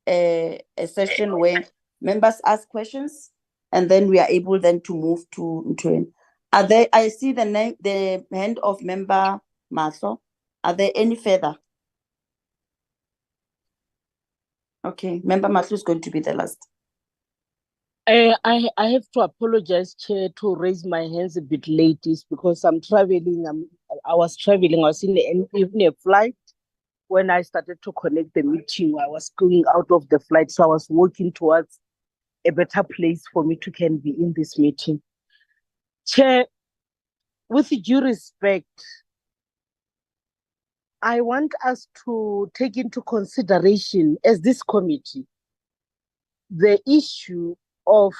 S4: a session where members ask questions, and then we are able then to move to it. I see the hand of Member Maso. Are there any further? Okay, Member Maso is going to be the last.
S8: I have to apologize, Chair, to raise my hands a bit late. Is because I'm traveling. I was traveling. I was in a flight. When I started to connect the meeting, I was going out of the flight, so I was walking towards a better place for me to can be in this meeting. Chair, with due respect, I want us to take into consideration as this committee the issue of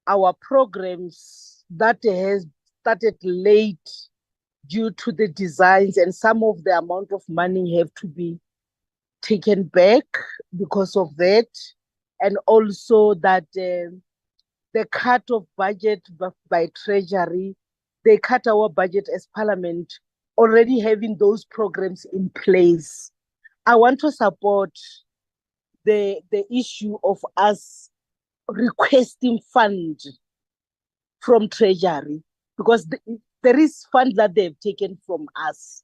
S8: our programs that has started late due to the designs, and some of the amount of money have to be taken back because of that, and also that the cut of budget by Treasury, they cut our budget as Parliament, already having those programs in place. I want to support the issue of us requesting fund from Treasury, because there is fund that they've taken from us.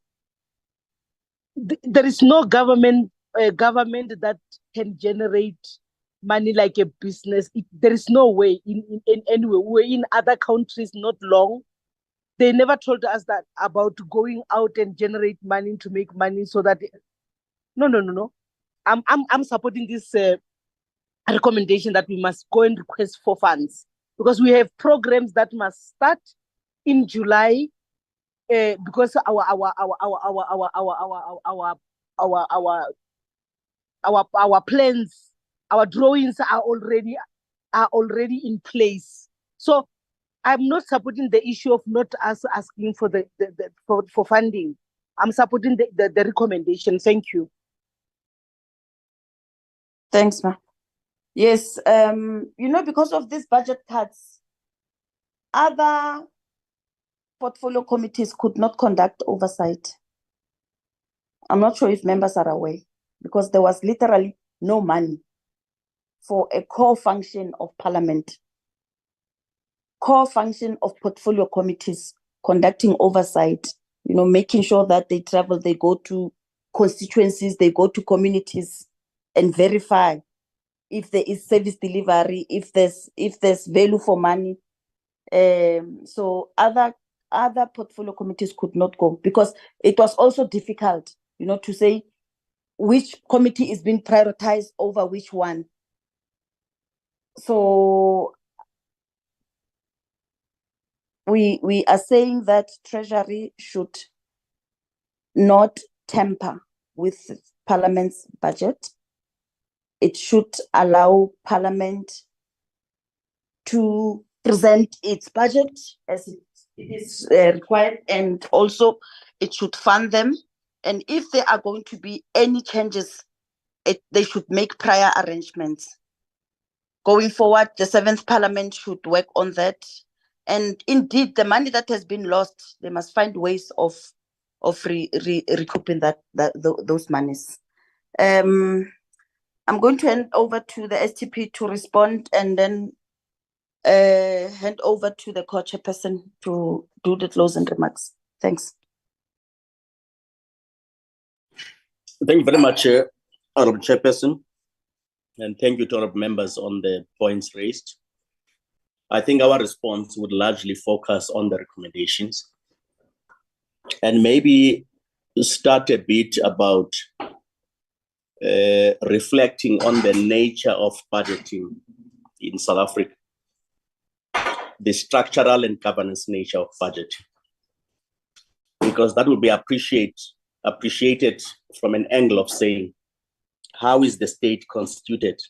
S8: There is no government that can generate money like a business. There is no way in any way. We're in other countries not long. They never told us that about going out and generate money to make money, so that no. I'm supporting this recommendation that we must go and request for funds, because we have programs that must start in July, because our plans, our drawings are already in place. So I'm not supporting the issue of not us asking for for funding. I'm supporting the recommendation. Thank you.
S4: Thanks, Ma. Yes, because of these budget cuts, other portfolio committees could not conduct oversight. I'm not sure if members are aware, because there was literally no money for a core function of Parliament, core function of portfolio committees conducting oversight, making sure that they travel, they go to constituencies, they go to communities and verify if there is service delivery, if there's value for money. So other portfolio committees could not go, because it was also difficult, to say which committee is being prioritized over which one. So we are saying that Treasury should not tamper with Parliament's budget. It should allow Parliament to present its budget as it is required, and also it should fund them. And if there are going to be any changes, they should make prior arrangements. Going forward, the 7th Parliament should work on that. And indeed, the money that has been lost, they must find ways of recouping those monies. I'm going to hand over to the STP to respond, and then hand over to the co-chairperson to do the closing remarks. Thanks.
S6: Thank you very much, Honorable Chairperson, and thank you to all members on the points raised. I think our response would largely focus on the recommendations and maybe start a bit about reflecting on the nature of budgeting in South Africa, the structural and governance nature of budgeting, because that will be appreciated from an angle of saying, how is the state constituted?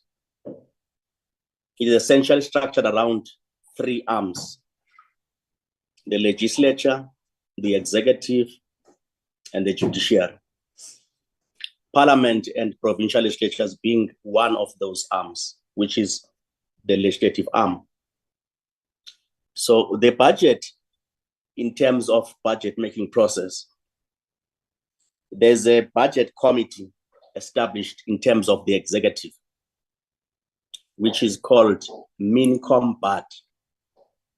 S6: It is essentially structured around three arms: the legislature, the executive, and the judiciary. Parliament and provincial legislatures being one of those arms, which is the legislative arm. So the budget, in terms of budget making process, there's a budget committee established in terms of the executive, which is called MINCOM-BUD,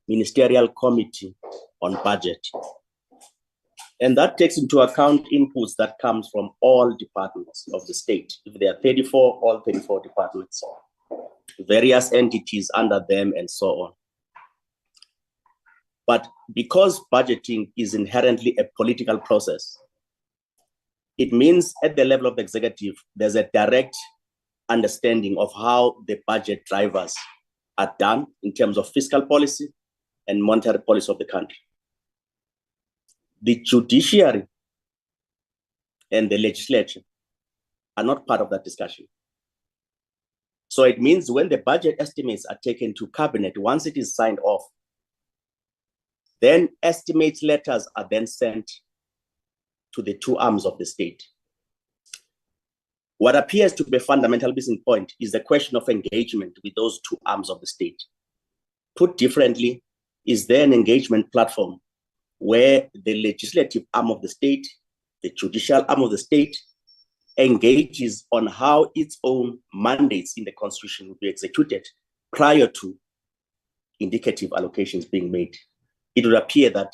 S6: Ministerial Committee on Budget. And that takes into account inputs that comes from all departments of the state. If there are 34, all 34 departments, various entities under them, and so on. But because budgeting is inherently a political process, it means at the level of the executive, there's a direct understanding of how the budget drivers are done in terms of fiscal policy and monetary policy of the country. The judiciary and the legislature are not part of that discussion. So it means when the budget estimates are taken to cabinet, once it is signed off, then estimates letters are then sent to the two arms of the state. What appears to be a fundamental missing point is the question of engagement with those two arms of the state. Put differently, is there an engagement platform where the legislative arm of the state, the judicial arm of the state, engages on how its own mandates in the constitution will be executed prior to indicative allocations being made? It would appear that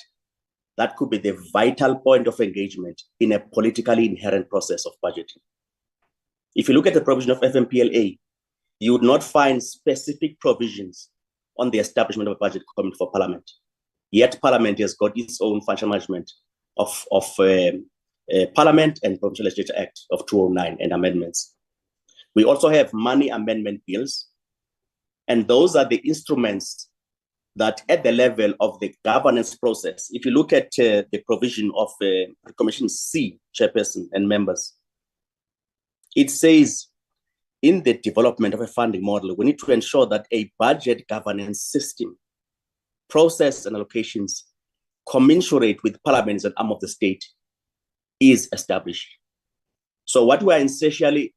S6: that could be the vital point of engagement in a politically inherent process of budgeting. If you look at the provision of FMPLA, you would not find specific provisions on the establishment of a budget committee for Parliament. Yet Parliament has got its own financial management of Parliament and Provincial Legislature Act of 2009 and amendments. We also have money amendment bills, and those are the instruments that at the level of the governance process, if you look at the provision of Commission C, chairperson and members, it says in the development of a funding model, we need to ensure that a budget governance system, process and allocations commensurate with Parliament as an arm of the state is established. So what we are essentially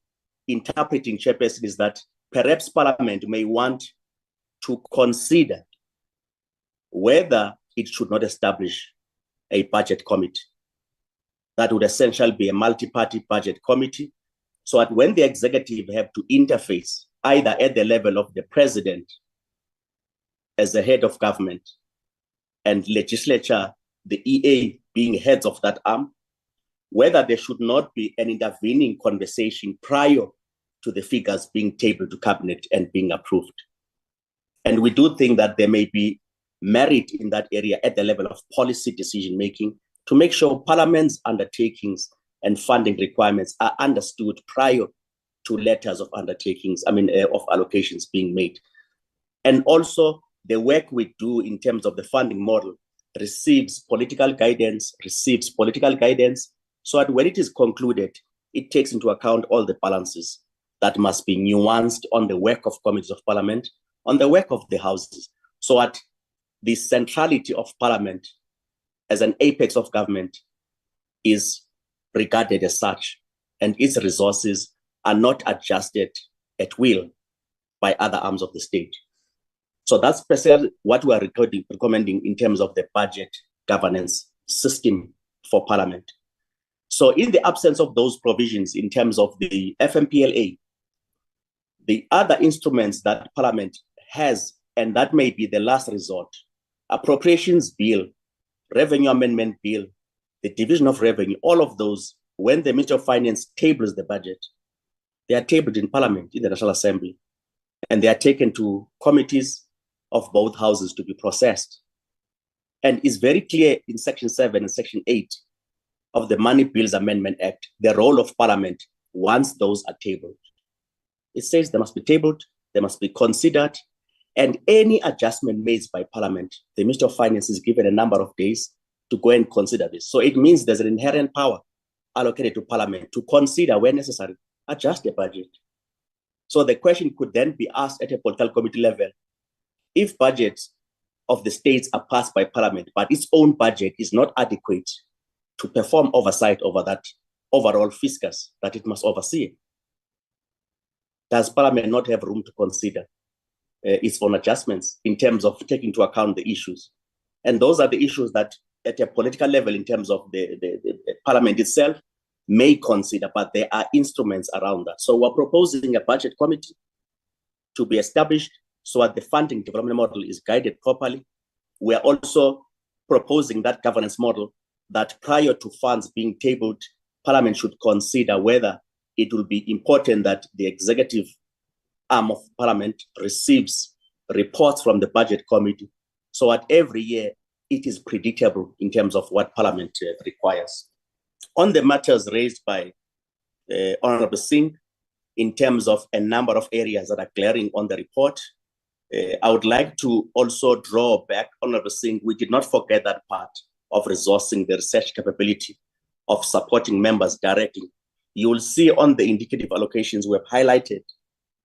S6: interpreting, chairperson, is that perhaps Parliament may want to consider whether it should not establish a budget committee. That would essentially be a multi-party budget committee, so that when the executive have to interface either at the level of the president as the head of government and legislature, the EA being heads of that arm, whether there should not be an intervening conversation prior to the figures being tabled to cabinet and being approved. And we do think that there may be merit in that area at the level of policy decision-making to make sure Parliament's undertakings and funding requirements are understood prior to letters of undertakings, of allocations being made. And also the work we do in terms of the funding model receives political guidance, so that when it is concluded, it takes into account all the balances that must be nuanced on the work of committees of Parliament, on the work of the houses, so that the centrality of Parliament as an apex of government is regarded as such, and its resources are not adjusted at will by other arms of the state. So that's specifically what we are recommending in terms of the budget governance system for Parliament. So in the absence of those provisions in terms of the FMPLA, the other instruments that Parliament has, and that may be the last resort, appropriations bill, revenue amendment bill, the division of revenue, all of those, when the Minister of Finance tables the budget, they are tabled in Parliament, in the National Assembly, and they are taken to committees of both houses to be processed. And it's very clear in Section 7 and Section 8 of the Money Bills Amendment Act, the role of Parliament once those are tabled. It says they must be tabled, they must be considered, and any adjustment made by Parliament, the Minister of Finance is given a number of days to go and consider this. So it means there's an inherent power allocated to Parliament to consider, where necessary, adjust the budget. So the question could then be asked at a political committee level, if budgets of the states are passed by Parliament, but its own budget is not adequate to perform oversight over that overall fiscus that it must oversee, does Parliament not have room to consider its own adjustments in terms of taking into account the issues? And those are the issues that at a political level, in terms of the Parliament itself, may consider, but there are instruments around that. So we're proposing a budget committee to be established so that the funding development model is guided properly. We're also proposing that governance model that prior to funds being tabled, Parliament should consider whether it will be important that the executive arm of Parliament receives reports from the budget committee, so that every year it is predictable in terms of what Parliament requires. On the matters raised by Honorable Singh, in terms of a number of areas that are glaring on the report, I would like to also draw back, Honorable Singh, we did not forget that part of resourcing the research capability of supporting members directly. You will see on the indicative allocations we have highlighted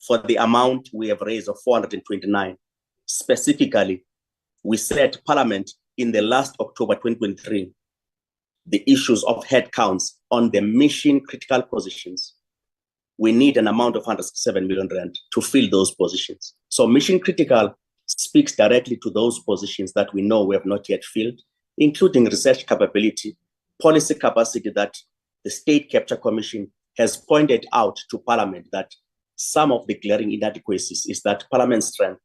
S6: for the amount we have raised of 429. Specifically, we said Parliament in the last October 2023, the issues of headcounts on the mission critical positions. We need an amount of 107 million rand to fill those positions. So mission critical speaks directly to those positions that we know we have not yet filled, including research capability, policy capacity that the State Capture Commission has pointed out to Parliament that some of the glaring inadequacies is that Parliament's strength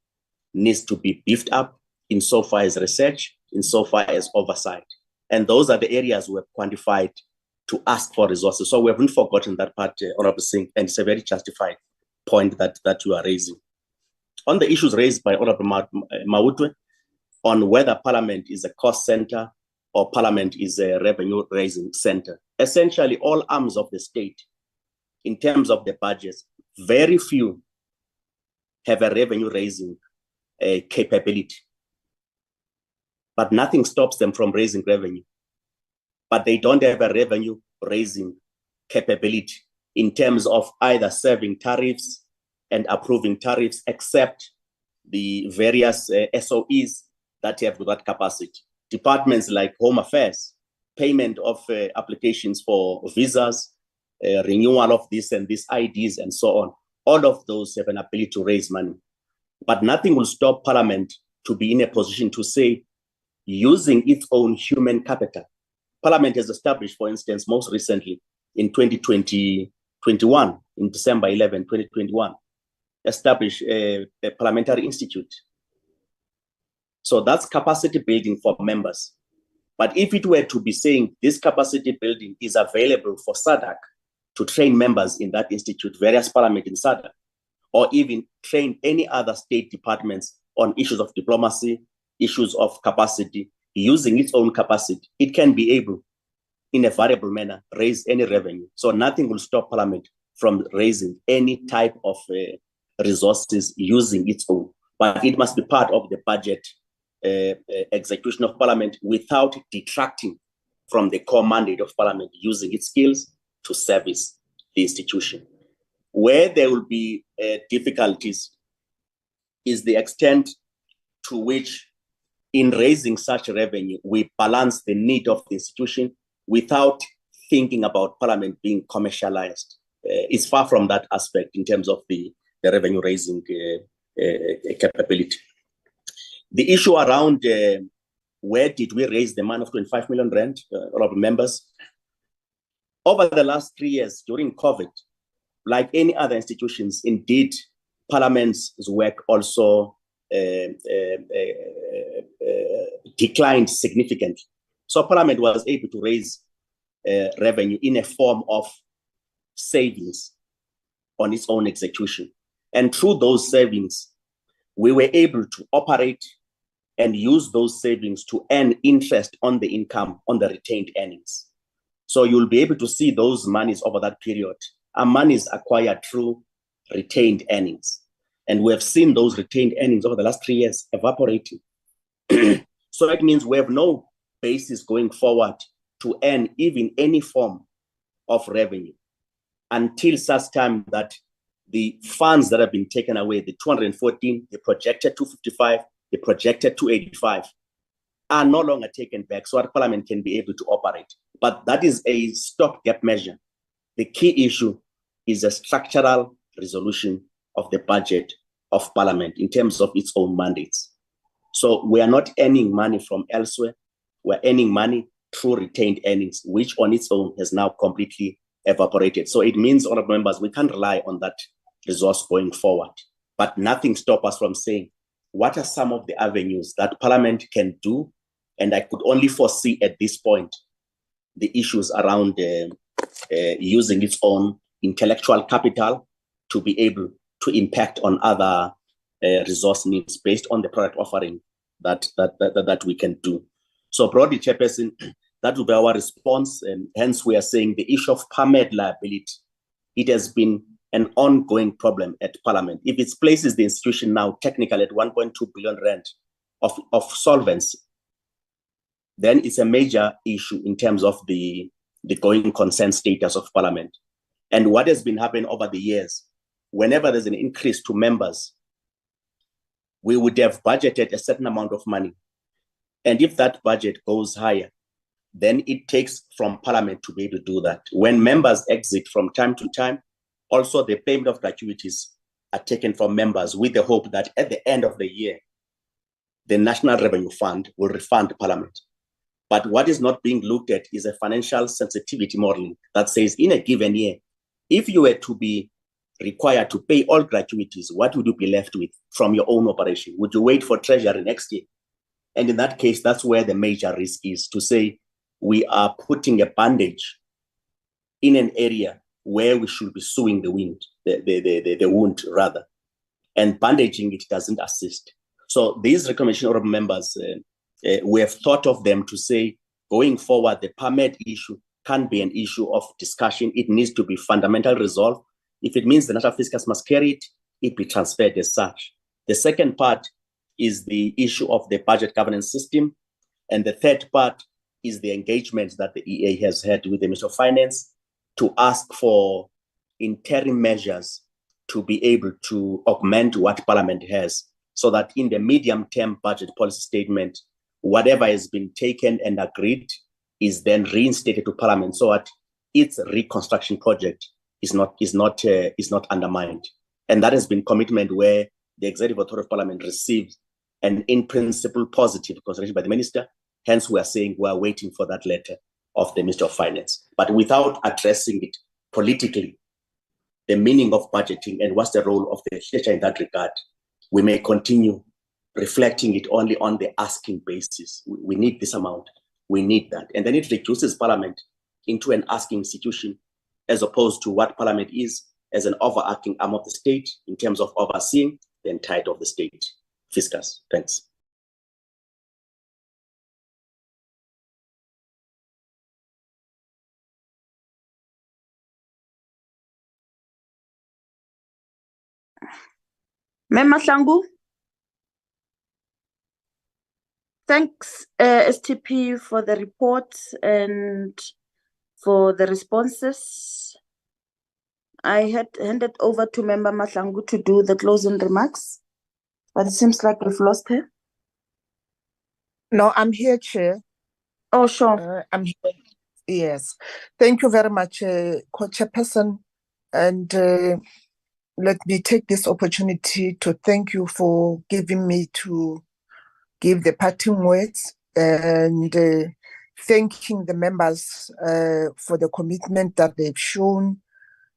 S6: needs to be beefed up insofar as research, insofar as oversight. And those are the areas we have quantified to ask for resources. So we haven't forgotten that part, Honorable Singh, and it's a very justified point that you are raising. On the issues raised by Honorable Mautwe, on whether Parliament is a cost center or Parliament is a revenue-raising center. Essentially, all arms of the state, in terms of the budgets, very few have a revenue-raising capability. But nothing stops them from raising revenue. But they don't have a revenue-raising capability in terms of either serving tariffs and approving tariffs, except the various SOEs that have that capacity. Departments like Home Affairs, payment of applications for visas, renewal of this and this IDs and so on. All of those have an ability to raise money. But nothing will stop Parliament to be in a position to say, using its own human capital. Parliament has established, for instance, most recently in 2021, in December 11, 2021, established a parliamentary institute. So that's capacity building for members. But if it were to be saying this capacity building is available for SADC to train members in that institute, various parliament in SADC, or even train any other state departments on issues of diplomacy, issues of capacity, using its own capacity, it can be able, in a variable manner, raise any revenue. So nothing will stop Parliament from raising any type of resources using its own. But it must be part of the budget execution of Parliament without detracting from the core mandate of Parliament, using its skills to service the institution. Where there will be difficulties is the extent to which in raising such revenue, we balance the need of the institution without thinking about Parliament being commercialized. It's far from that aspect in terms of the revenue raising capability. The issue around where did we raise the money of 25 million rand, honorable members? Over the last 3 years during COVID, like any other institutions, indeed, Parliament's work also declined significantly. So Parliament was able to raise revenue in a form of savings on its own execution. And through those savings, we were able to operate and use those savings to earn interest on the income, on the retained earnings. So you'll be able to see those monies over that period are monies acquired through retained earnings. And we have seen those retained earnings over the last 3 years evaporating. So it means we have no basis going forward to earn even any form of revenue until such time that the funds that have been taken away, the 214, the projected 255, the projected 285, are no longer taken back so that Parliament can be able to operate. But that is a stopgap measure. The key issue is a structural resolution of the budget of Parliament in terms of its own mandates. So we are not earning money from elsewhere. We're earning money through retained earnings, which on its own has now completely evaporated. So it means, honorable members, we can't rely on that resource going forward. But nothing stops us from saying, what are some of the avenues that Parliament can do? And I could only foresee at this point the issues around using its own intellectual capital to be able to impact on other resource needs based on the product offering that we can do. So broadly, Chairperson, that will be our response. And hence we are saying the issue of Parmed liability, it has been an ongoing problem at Parliament. If it places the institution now technically at 1.2 billion rand of solvency, then it's a major issue in terms of the going concern status of Parliament. And what has been happening over the years, whenever there's an increase to members, we would have budgeted a certain amount of money. And if that budget goes higher, then it takes from Parliament to be able to do that. When members exit from time to time, also the payment of gratuities are taken from members with the hope that at the end of the year, the National Revenue Fund will refund Parliament. But what is not being looked at is a financial sensitivity modeling that says in a given year, if you were to be required to pay all gratuities, what would you be left with from your own operation? Would you wait for Treasury next year? And in that case, that's where the major risk is, to say we are putting a bandage in an area where we should be sewing the wound rather. And bandaging it doesn't assist. So these recommendations, honorable members, we have thought of them to say, going forward, the Parmed issue can't be an issue of discussion. It needs to be fundamentally resolved. If it means the national fiscus must carry it, it be transferred as such. The second part is the issue of the budget governance system. And the third part is the engagement that the EA has had with the Minister of Finance to ask for interim measures to be able to augment what Parliament has, so that in the medium-term budget policy statement, whatever has been taken and agreed is then reinstated to Parliament so that its reconstruction project is not undermined. And that has been commitment where the Executive Authority of Parliament received an in-principle positive consideration by the Minister. Hence, we are saying we are waiting for that letter of the Minister of Finance. But without addressing it politically, the meaning of budgeting and what's the role of the legislature in that regard, we may continue reflecting it only on the asking basis. We need this amount, we need that. And then it reduces Parliament into an asking institution, as opposed to what Parliament is as an overarching arm of the state in terms of overseeing the entirety of the state fiscus. Thanks.
S4: Member Hlangu. Thanks, STP, for the report and for the responses. I had handed over to Member Mahlangu to do the closing remarks, but it seems like we've lost her.
S8: No, I'm here, Chair.
S4: Oh, sure.
S8: I'm here. Yes. Thank you very much, Co-Chairperson. And let me take this opportunity to thank you for giving me to give the parting words, and thanking the members for the commitment that they've shown,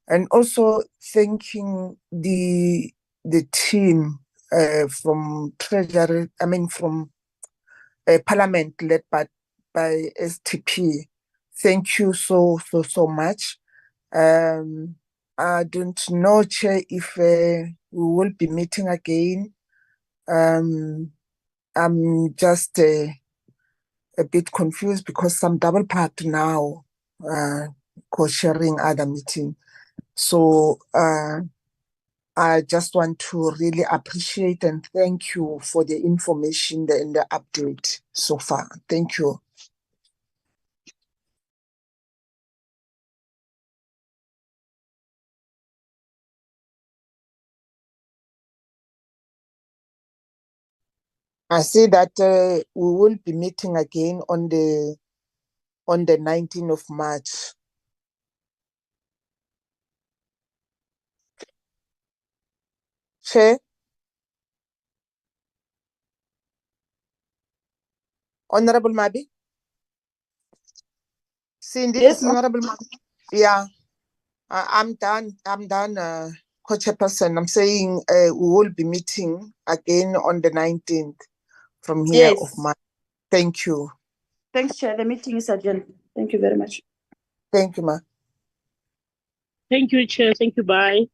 S8: and also thanking the team from Treasury, from Parliament led by STP. Thank you so much. I don't know, Chair, if we will be meeting again
S9: I'm just a bit confused because I'm double packed now, co-sharing other meeting. So I just want to really appreciate and thank you for the information and the update so far. Thank you. I see that we will be meeting again on the 19th of March. Chair, Honorable Mabi. Cindy,
S4: Yes,
S9: Honorable Mabi. Yeah, I'm done. Co-chairperson. I'm saying we will be meeting again on the 19th from here
S4: Yes.
S9: of March. Thank you.
S4: Thanks, Chair. The meeting is adjourned. Thank you very much.
S9: Thank you, Ma.
S8: Thank you, Chair. Thank you. Bye.